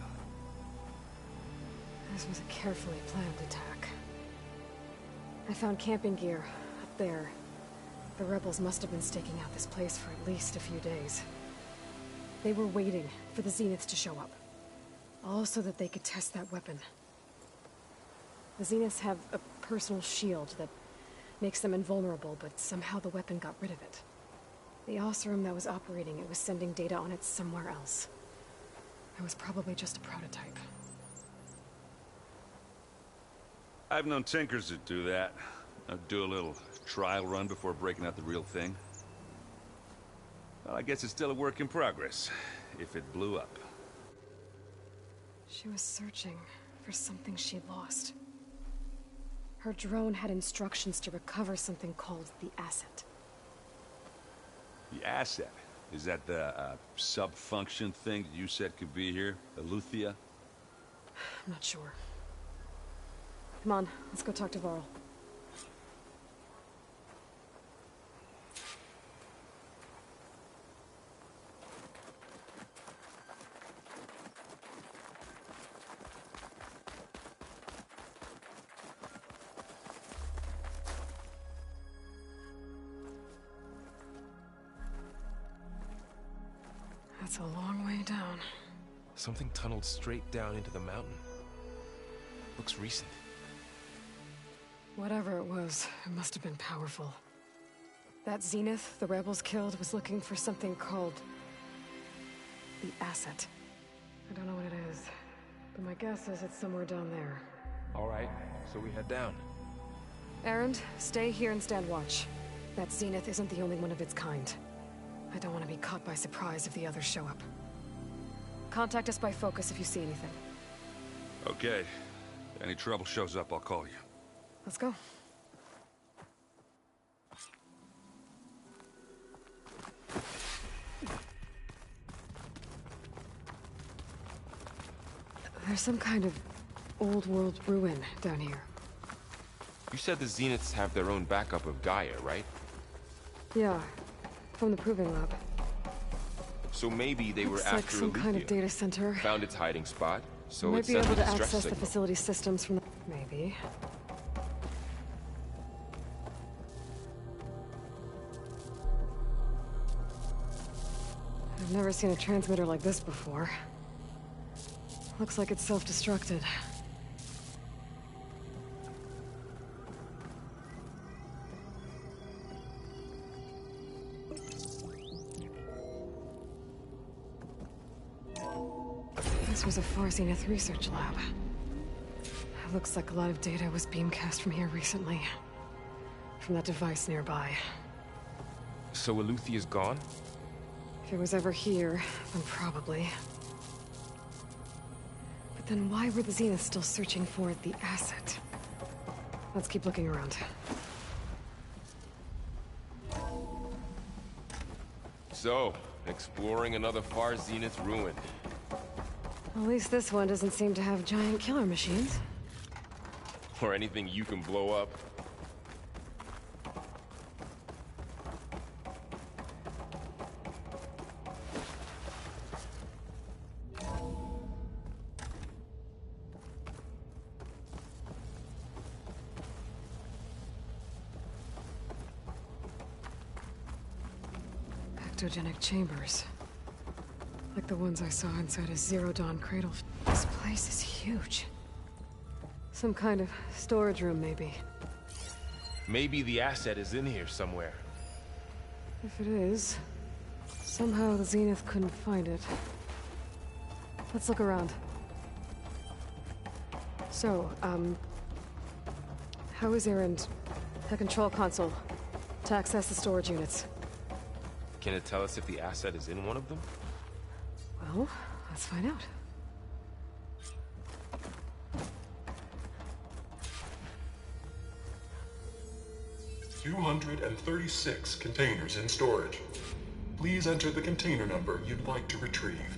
Speaker 3: This was a carefully planned attack. I found camping gear up there. The rebels must have been staking out this place for at least a few days. They were waiting for the Zeniths to show up. All so that they could test that weapon. The Zeniths have a personal shield that makes them invulnerable, but somehow the weapon got rid of it. The Oseram that was operating it was sending data on it somewhere else. It was probably just a prototype.
Speaker 15: I've known tinkers that do that. Do a little trial run before breaking out the real thing. Well, I guess it's still a work in progress, if it blew up.
Speaker 3: She was searching for something she lost. Her drone had instructions to recover something called the Asset.
Speaker 15: The Asset? Is that the sub-function thing that you said could be here? Eleuthia?
Speaker 3: I'm not sure. Come on, let's go talk to Varl. That's a long way down.
Speaker 16: Something tunneled straight down into the mountain. Looks recent.
Speaker 3: Whatever it was, it must have been powerful. That Zenith the rebels killed was looking for something called the Asset. I don't know what it is, but my guess is it's somewhere down there.
Speaker 16: All right, so we head down.
Speaker 3: Erend, stay here and stand watch. That Zenith isn't the only one of its kind. I don't want to be caught by surprise if the others show up. Contact us by focus if you see anything.
Speaker 15: Okay. Any trouble shows up, I'll call you.
Speaker 3: Let's go. There's some kind of old world ruin down here.
Speaker 16: You said the Zeniths have their own backup of Gaia, right?
Speaker 3: Yeah, from the Proving Lab.
Speaker 16: So maybe they were
Speaker 3: Looks
Speaker 16: after
Speaker 3: like some
Speaker 16: Eleuthia.
Speaker 3: kind of data center.
Speaker 16: Found its hiding spot, so
Speaker 3: Might
Speaker 16: it
Speaker 3: be
Speaker 16: sent
Speaker 3: able
Speaker 16: a
Speaker 3: to
Speaker 16: distress
Speaker 3: access the
Speaker 16: signal.
Speaker 3: facility systems from the... Maybe. I've never seen a transmitter like this before. Looks like it's self-destructed. This was a Far Zenith research lab. Looks like a lot of data was beamcast from here recently. From that device nearby.
Speaker 16: So Eleuthia's gone?
Speaker 3: If it was ever here, then probably. But then why were the Zeniths still searching for the Asset? Let's keep looking around.
Speaker 16: So, exploring another Far Zenith ruin.
Speaker 3: At least this one doesn't seem to have giant killer machines.
Speaker 16: Or anything you can blow up.
Speaker 3: Ectogenic chambers. Like the ones I saw inside a Zero Dawn cradle. This place is huge. Some kind of storage room, maybe.
Speaker 16: Maybe the Asset is in here somewhere.
Speaker 3: If it is, somehow the Zenith couldn't find it. Let's look around. So, how is Erend? The control console. To access the storage units.
Speaker 16: Can it tell us if the Asset is in one of them?
Speaker 3: Well, let's find out.
Speaker 7: $236 containers in storage. Please enter the container number you'd like to retrieve.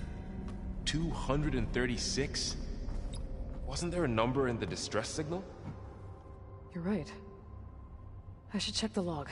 Speaker 16: 236? Wasn't there a number in the distress signal?
Speaker 3: You're right. I should check the log.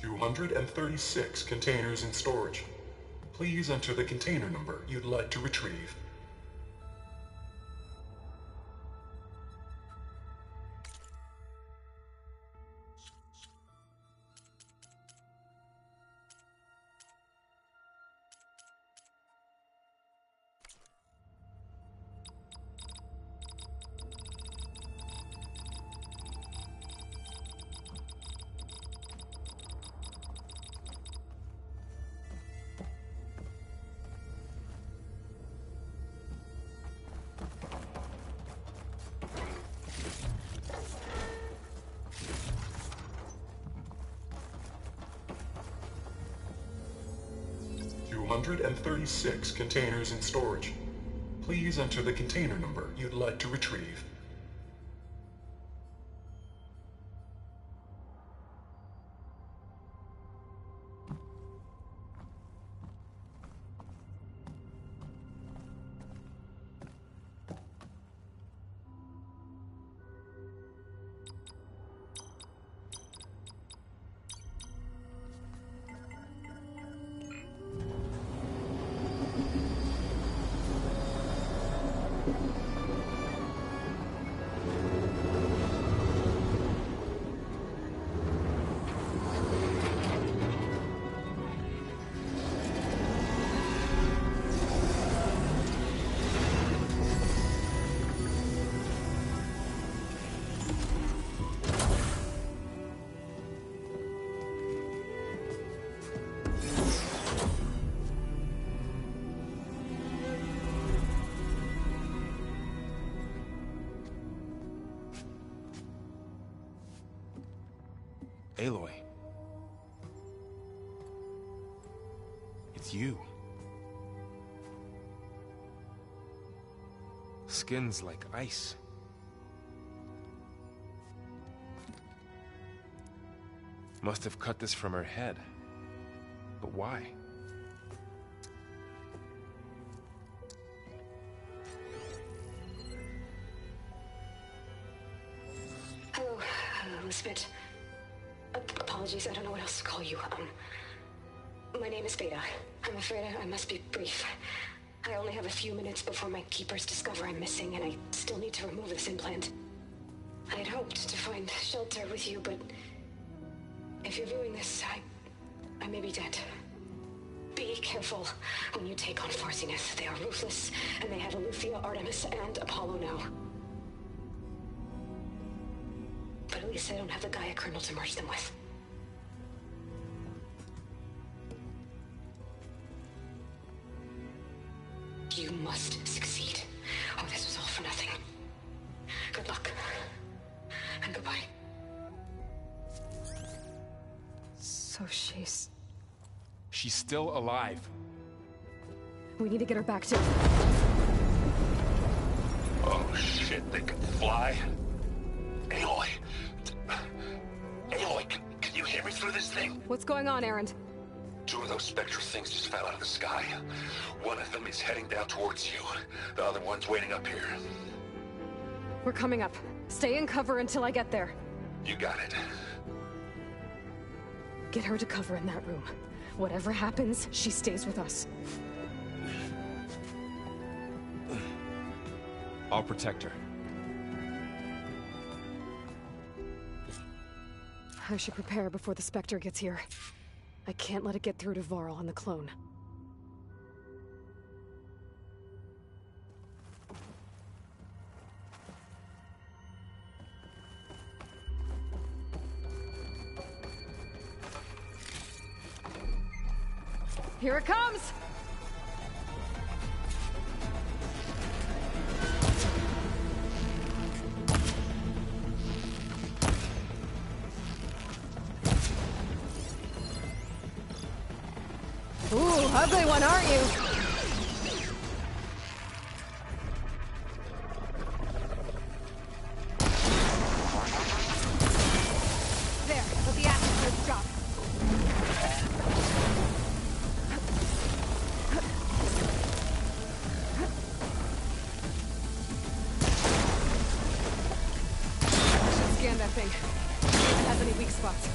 Speaker 13: 236 containers in storage. Please enter the container number you'd like to retrieve. And 36 containers in storage. Please enter the container number you'd like to retrieve.
Speaker 16: Aloy. It's you. Skin's like ice. Must have cut this from her head. But why?
Speaker 14: Hello, Elizabeth. Apologies, I don't know what else to call you. My name is Beta. I'm afraid I must be brief. I only have a few minutes before my keepers discover I'm missing, and I still need to remove this implant. I had hoped to find shelter with you, but if you're viewing this, I may be dead. Be careful when you take on Far Zenith. They are ruthless, and they have Eleuthia, Artemis, and Apollo now. But at least I don't have the Gaia kernel to merge them with. You must succeed. Oh, this was all for nothing. Good luck. And goodbye.
Speaker 3: So she's
Speaker 16: still alive.
Speaker 3: We need to get her back to...
Speaker 21: Oh shit, they can fly? Aloy! Aloy, can you hear me through this thing?
Speaker 3: What's going on, Erend?
Speaker 21: Two of those Spectre things just fell out of the sky. One of them is heading down towards you. The other one's waiting up here.
Speaker 3: We're coming up. Stay in cover until I get there.
Speaker 21: You got it.
Speaker 3: Get her to cover in that room. Whatever happens, she stays with us.
Speaker 16: I'll protect her.
Speaker 3: I should prepare before the Spectre gets here. I can't let it get through to Varl and the clone. Here it comes! Ooh, ugly one, aren't you? There, let the acid surge drop. Scan that thing. See if it has any weak spots.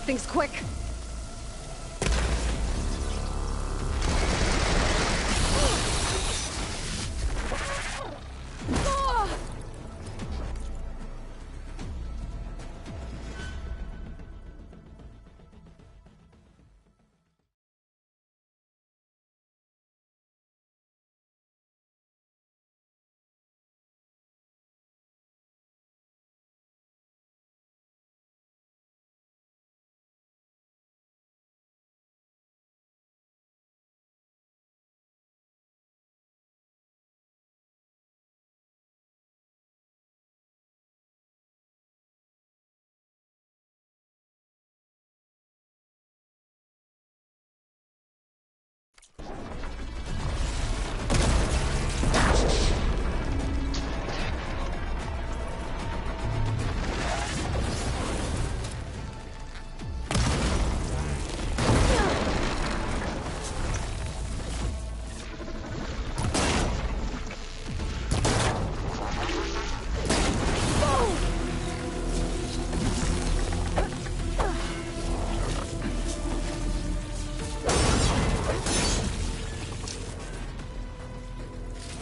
Speaker 3: start things quick.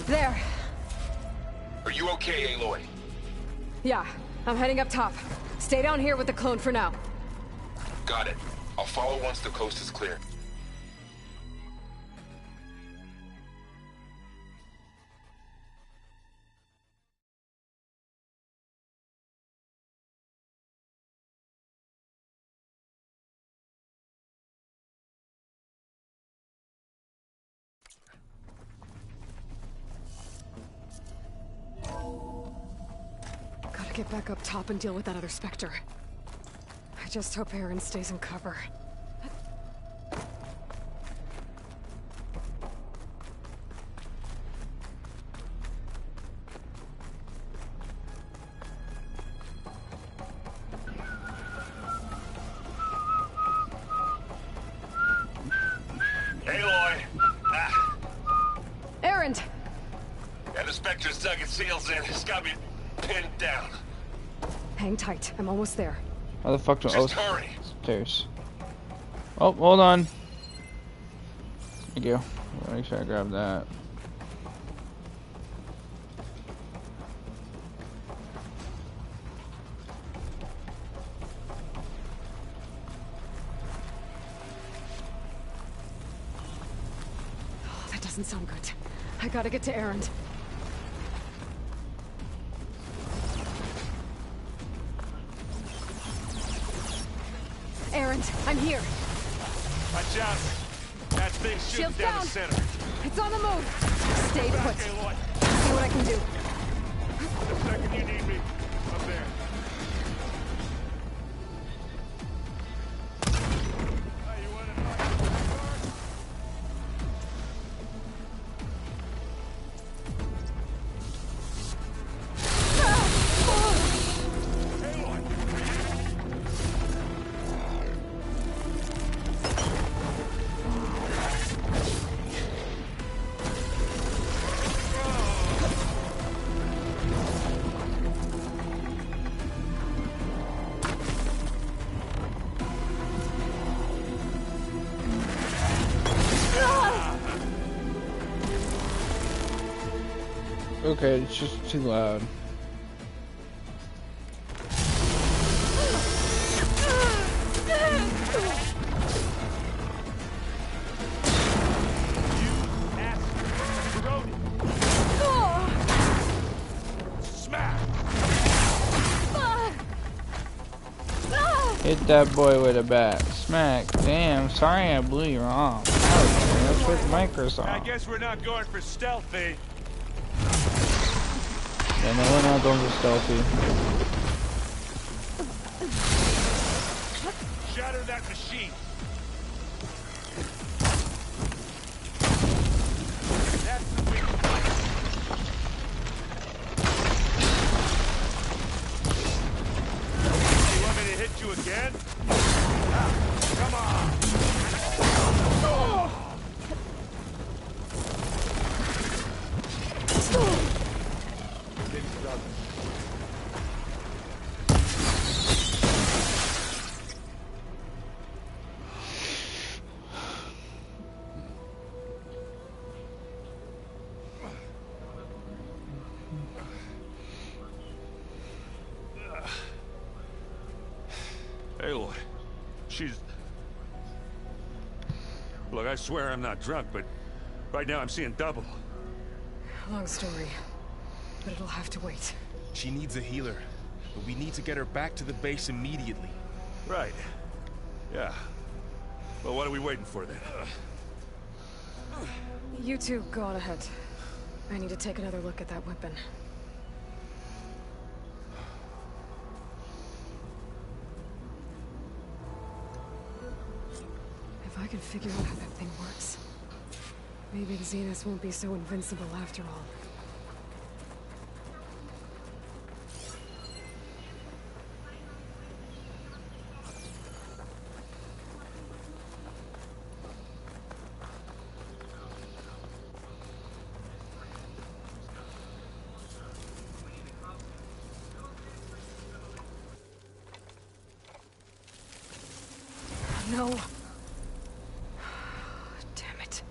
Speaker 3: There.
Speaker 21: Are you okay, Aloy?
Speaker 3: Yeah, I'm heading up top. Stay down here with the clone for now.
Speaker 21: Got it. I'll follow once the coast is clear.
Speaker 3: Gotta get back up top and deal with that other Spectre. I just hope Aaron stays in cover.
Speaker 21: Aloy! Ah.
Speaker 3: Aaron!
Speaker 21: Yeah, the Spectre's dug its heels in. It's got me pinned down.
Speaker 3: Hang tight. I'm almost there.
Speaker 1: How the fuck do
Speaker 21: Just hurry.
Speaker 1: Stairs. Oh, hold on. Thank you. Make sure I grab that.
Speaker 3: Oh, that doesn't sound good. I gotta get to Aaron. Aaron, I'm here.
Speaker 19: Watch out. That thing shoots
Speaker 3: Shields
Speaker 19: down
Speaker 3: down.
Speaker 19: the center.
Speaker 3: It's on the move. Stay put. See what I can do.
Speaker 19: The second you need me, I'm there.
Speaker 1: Okay, it's just too loud. Hit that boy with a bat. Smack. Damn, sorry I blew your arm. That's with Microsoft.
Speaker 19: I guess we're not going for stealthy.
Speaker 1: Yeah, no, we're not going for stealthy.
Speaker 19: Shatter that machine. That's the weak point. You want me to hit you again? Come on.
Speaker 15: Aloy. She's... Look, I swear I'm not drunk, but right now I'm seeing double.
Speaker 3: Long story, but it'll have to wait.
Speaker 16: She needs a healer, but we need to get her back to the base immediately.
Speaker 15: Right. Yeah. Well, what are we waiting for then?
Speaker 3: You two go on ahead. I need to take another look at that weapon. If I can figure out how that thing works, maybe the Zeniths won't be so invincible after all. No. Damn it.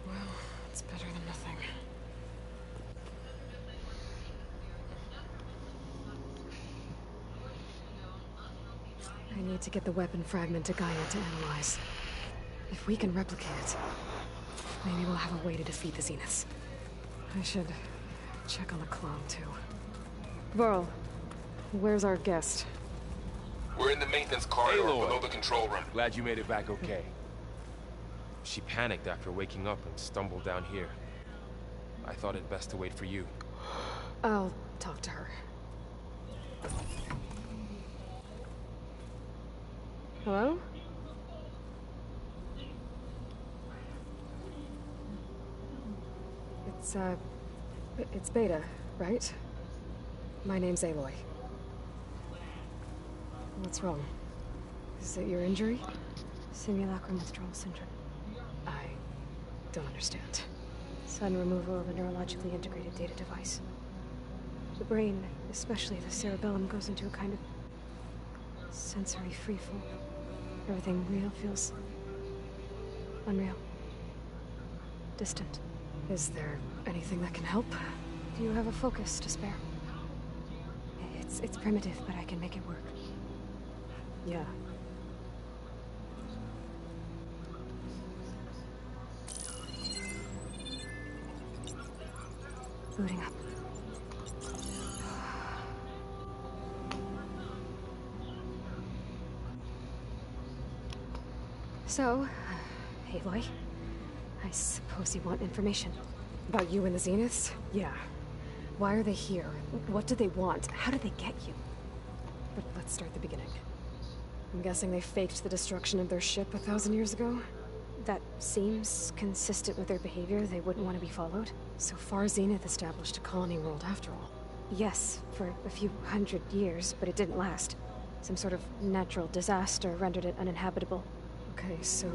Speaker 3: Well, it's better than nothing. I need to get the weapon fragment to Gaia to analyze. If we can replicate it, maybe we'll have a way to defeat the Zeniths. I should check on the clone, too. Varl, where's our guest?
Speaker 21: We're in the maintenance corridor below the control room.
Speaker 16: Glad you made it back okay. She panicked after waking up and stumbled down here. I thought it best to wait for you.
Speaker 3: I'll talk to her. Hello? It's Beta, right? My name's Aloy. What's wrong? Is it your injury?
Speaker 8: Simulacrum withdrawal syndrome.
Speaker 3: I don't understand.
Speaker 8: Sudden removal of a neurologically integrated data device. The brain, especially the cerebellum, goes into a kind of sensory freefall. Everything real feels unreal. Distant.
Speaker 3: Is there anything that can help?
Speaker 8: Do you have a focus to spare? It's primitive, but I can make it work.
Speaker 3: Yeah.
Speaker 8: Booting up. So, Aloy, I suppose you want information.
Speaker 3: About you and the Zeniths? Yeah. Why are they here? What do they want? How did they get you? But let's start at the beginning. I'm guessing they faked the destruction of their ship 1,000 years ago?
Speaker 8: That seems consistent with their behavior. They wouldn't want to be followed.
Speaker 3: So far, Zenith established a colony world after all.
Speaker 8: Yes, for a few hundred years, but it didn't last. Some sort of natural disaster rendered it uninhabitable.
Speaker 3: Okay, so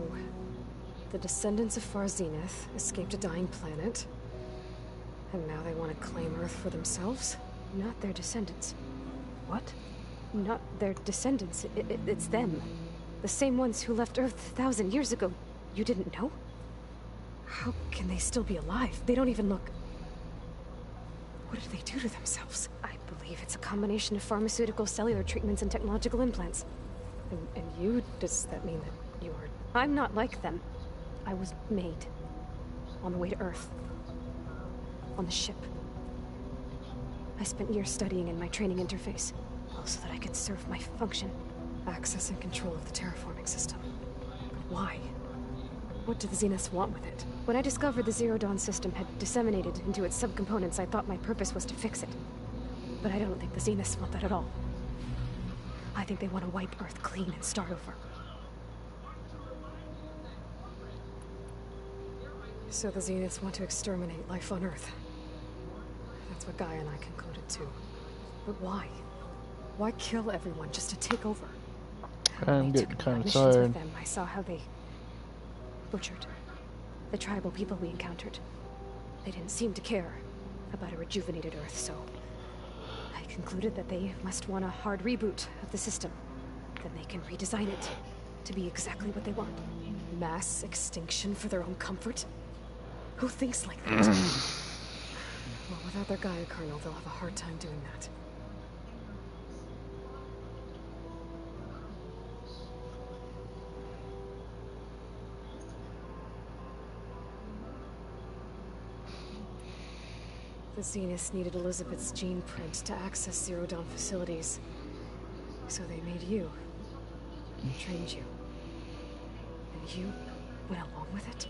Speaker 3: the descendants of Far Zenith escaped a dying planet, and now they want to claim Earth for themselves?
Speaker 8: Not their descendants.
Speaker 3: What?
Speaker 8: Not their descendants. It's them. The same ones who left Earth 1,000 years ago. You didn't know?
Speaker 3: How can they still be alive? They don't even look... What did they do to themselves?
Speaker 8: I believe it's a combination of pharmaceutical, cellular treatments, and technological implants.
Speaker 3: And you? Does that mean that you are...
Speaker 8: I'm not like them. I was made. On the way to Earth. On the ship. I spent years studying in my training interface, so that I could serve my function.
Speaker 3: Access and control of the terraforming system. But why? What do the Zeniths want with it?
Speaker 8: When I discovered the Zero Dawn system had disseminated into its subcomponents, I thought my purpose was to fix it. But I don't think the Zeniths want that at all. I think they want to wipe Earth clean and start over.
Speaker 3: So the Zeniths want to exterminate life on Earth. That's what Gaia and I concluded too. But why? Why kill everyone just to take over?
Speaker 1: I'm getting kind of
Speaker 8: tired.
Speaker 1: tired.
Speaker 8: I saw how they butchered the tribal people we encountered. They didn't seem to care about a rejuvenated Earth, so I concluded that they must want a hard reboot of the system. Then they can redesign it to be exactly what they want.
Speaker 3: Mass extinction for their own comfort? Who thinks like that? Well, without their Gaia kernel, they'll have a hard time doing that. The Zeniths needed Elizabeth's gene print to access Zero Dawn facilities. So they made you. Trained you. And you went along with it?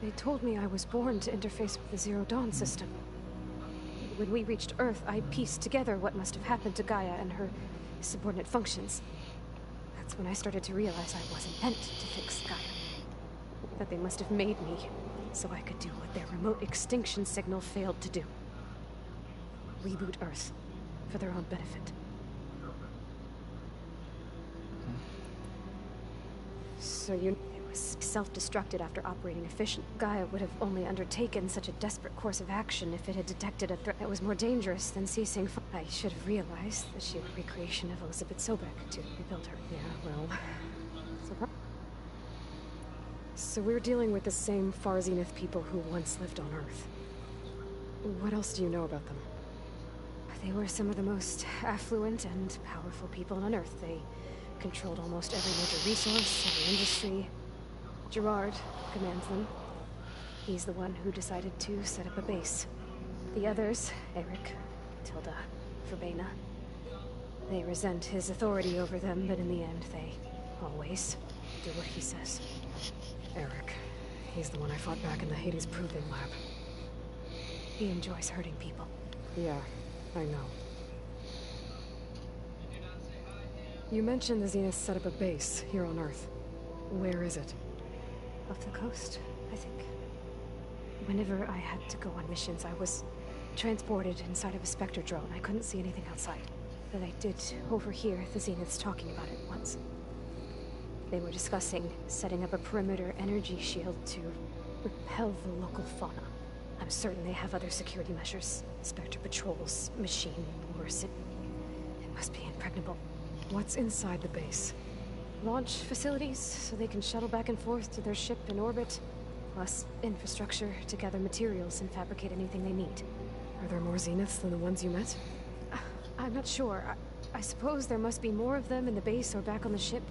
Speaker 3: They told me I was born to interface with the Zero Dawn system. When we reached Earth, I pieced together what must have happened to Gaia and her subordinate functions. That's when I started to realize I wasn't meant to fix Gaia. That they must have made me so I could do what their remote extinction signal failed to do. Reboot Earth for their own benefit. So it was self-destructed after operating efficient. Gaia would have only undertaken such a desperate course of action if it had detected a threat that was more dangerous than ceasing. I should have realized that she was a recreation of Elizabeth Sobek to rebuild her. Yeah, well... So we're dealing with the same Far Zenith people who once lived on Earth. What else do you know about them? They were some of the most affluent and powerful people on Earth. They controlled almost every major resource, every industry. Gerard commands them. He's the one who decided to set up a base. The others, Eric, Tilda, Verbena, they resent his authority over them, but in the end, they always do what he says. Eric. He's the one I fought back in the Hades Proving Lab.
Speaker 8: He enjoys hurting people.
Speaker 3: Yeah, I know. You mentioned the Zeniths set up a base here on Earth. Where is it?
Speaker 8: Off the coast, I think. Whenever I had to go on missions, I was transported inside of a Spectre drone. I couldn't see anything outside. But I did overhear the Zeniths talking about it once. They were discussing setting up a perimeter energy shield to repel the local fauna. I'm certain they have other security measures. Spectre patrols, machine wars. It must be impregnable.
Speaker 3: What's inside the base?
Speaker 8: Launch facilities, so they can shuttle back and forth to their ship in orbit. Plus infrastructure to gather materials and fabricate anything they need.
Speaker 3: Are there more Zeniths than the ones you met?
Speaker 8: I'm not sure. I suppose there must be more of them in the base or back on the ship.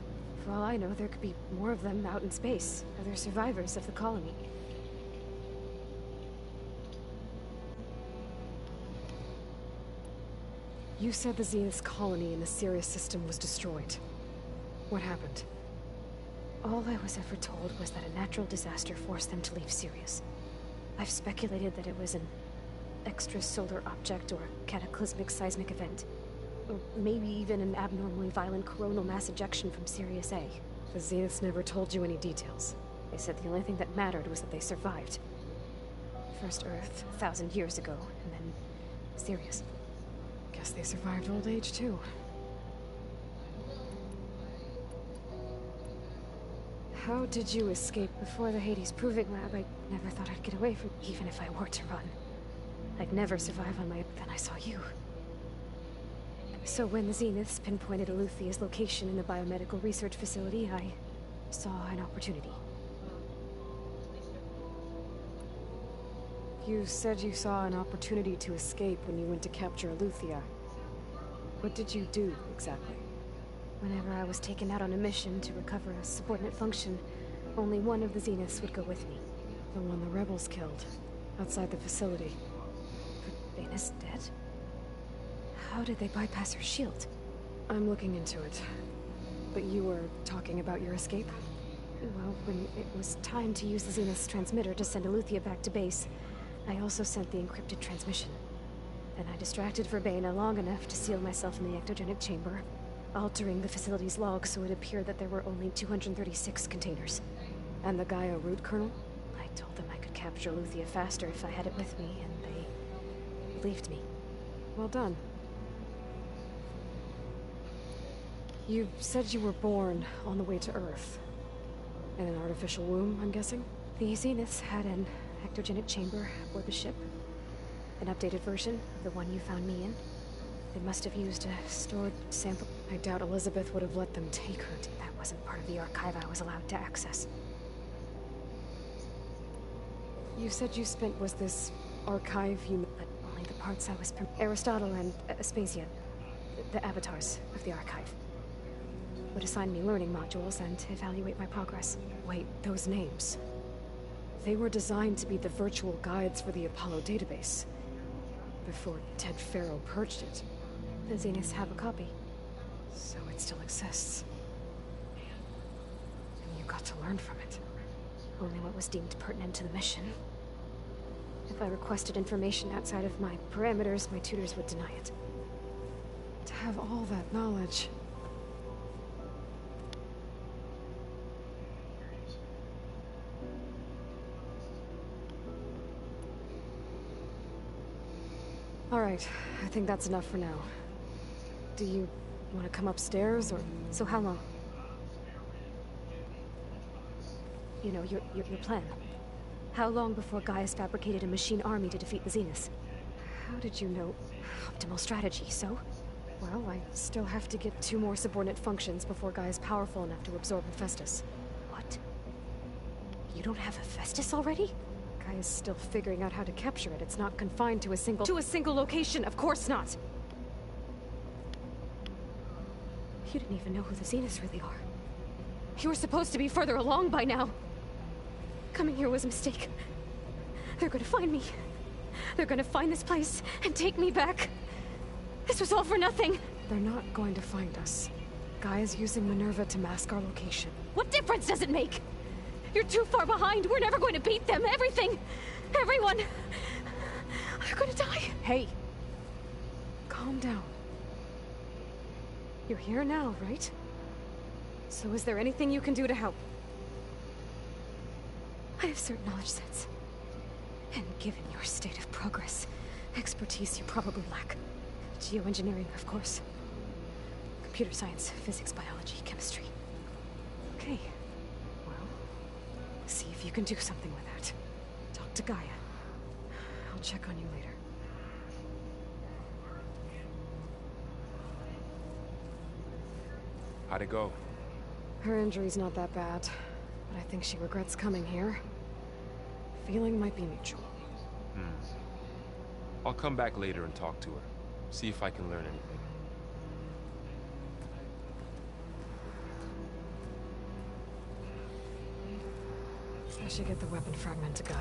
Speaker 8: For all I know, there could be more of them out in space. Other survivors of the colony.
Speaker 3: You said the Zenith's colony in the Sirius system was destroyed. What happened?
Speaker 8: All I was ever told was that a natural disaster forced them to leave Sirius. I've speculated that it was an extrasolar object or cataclysmic seismic event. Or maybe even an abnormally violent coronal mass ejection from Sirius A.
Speaker 3: The Zeniths never told you any details.
Speaker 8: They said the only thing that mattered was that they survived. First Earth, 1,000 years ago, and then Sirius.
Speaker 3: Guess they survived old age, too. How did you escape?
Speaker 8: Before the Hades Proving Lab, I never thought I'd get away from even if I were to run. I'd never survive on my own. Then I saw you. So when the Zeniths pinpointed Eluthia's location in the biomedical research facility, I saw an opportunity.
Speaker 3: You said you saw an opportunity to escape when you went to capture Eluthia. What did you do, exactly?
Speaker 8: Whenever I was taken out on a mission to recover a subordinate function, only one of the Zeniths would go with me.
Speaker 3: The one the rebels killed, outside the facility.
Speaker 8: Verbena's dead? How did they bypass her shield?
Speaker 3: I'm looking into it. But you were talking about your escape?
Speaker 8: Well, when it was time to use the Zenith's transmitter to send Eluthia back to base, I also sent the encrypted transmission. Then I distracted Verbena long enough to seal myself in the ectogenic chamber, altering the facility's log so it appeared that there were only 236 containers.
Speaker 3: And the Gaia root kernel?
Speaker 8: I told them I could capture Eluthia faster if I had it with me, and they believed me.
Speaker 3: Well done. You said you were born on the way to Earth. In an artificial womb, I'm guessing?
Speaker 8: The Zeniths had an ectogenic chamber aboard the ship. An updated version of the one you found me in. They must have used a stored sample.
Speaker 3: I doubt Elizabeth would have let them take her.
Speaker 8: That wasn't part of the archive I was allowed to access.
Speaker 3: You said you spent was this archive you...
Speaker 8: But the parts I was... Aristotle and Aspasia, the avatars of the Archive, would assign me learning modules and evaluate my progress.
Speaker 3: Wait, those names. They were designed to be the virtual guides for the Apollo database. Before Ted Faro purged it.
Speaker 8: The Zeniths have a copy.
Speaker 3: So it still exists. And you got to learn from it.
Speaker 8: Only what was deemed pertinent to the mission. If I requested information outside of my parameters, my tutors would deny it.
Speaker 3: To have all that knowledge... Alright, I think that's enough for now. Do you want to come upstairs, or...?
Speaker 8: So how long? You know, your plan. How long before Gaius fabricated a machine army to defeat the Zeniths?
Speaker 3: How did you know?
Speaker 8: Optimal strategy, so?
Speaker 3: Well, I still have to get 2 more subordinate functions before Gaia's powerful enough to absorb Hephaestus.
Speaker 8: What? You don't have Hephaestus already?
Speaker 3: Gaia's still figuring out how to capture it. It's not confined to a single... To a single location, of course not!
Speaker 8: You didn't even know who the Zeniths really are.
Speaker 3: You were supposed to be further along by now! Coming here was a mistake. They're gonna find me. They're gonna find this place and take me back. This was all for nothing! They're not going to find us. Gaia's using Minerva to mask our location.
Speaker 8: What difference does it make? You're too far behind. We're never going to beat them. Everything. Everyone. They're gonna die.
Speaker 3: Hey. Calm down. You're here now, right? So is there anything you can do to help?
Speaker 8: I have certain knowledge sets. And given your state of progress, expertise you probably lack. Geoengineering, of course. Computer science, physics, biology, chemistry.
Speaker 3: Okay. See if you can do something with that. Talk to Gaia. I'll check on you later.
Speaker 16: How'd it go?
Speaker 3: Her injury's not that bad, but I think she regrets coming here. Feeling might be mutual.
Speaker 16: I'll come back later and talk to her. See if I can learn anything.
Speaker 3: I should get the weapon fragment to Gaia.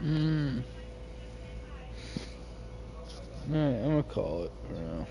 Speaker 1: Alright, I'm gonna call it for now.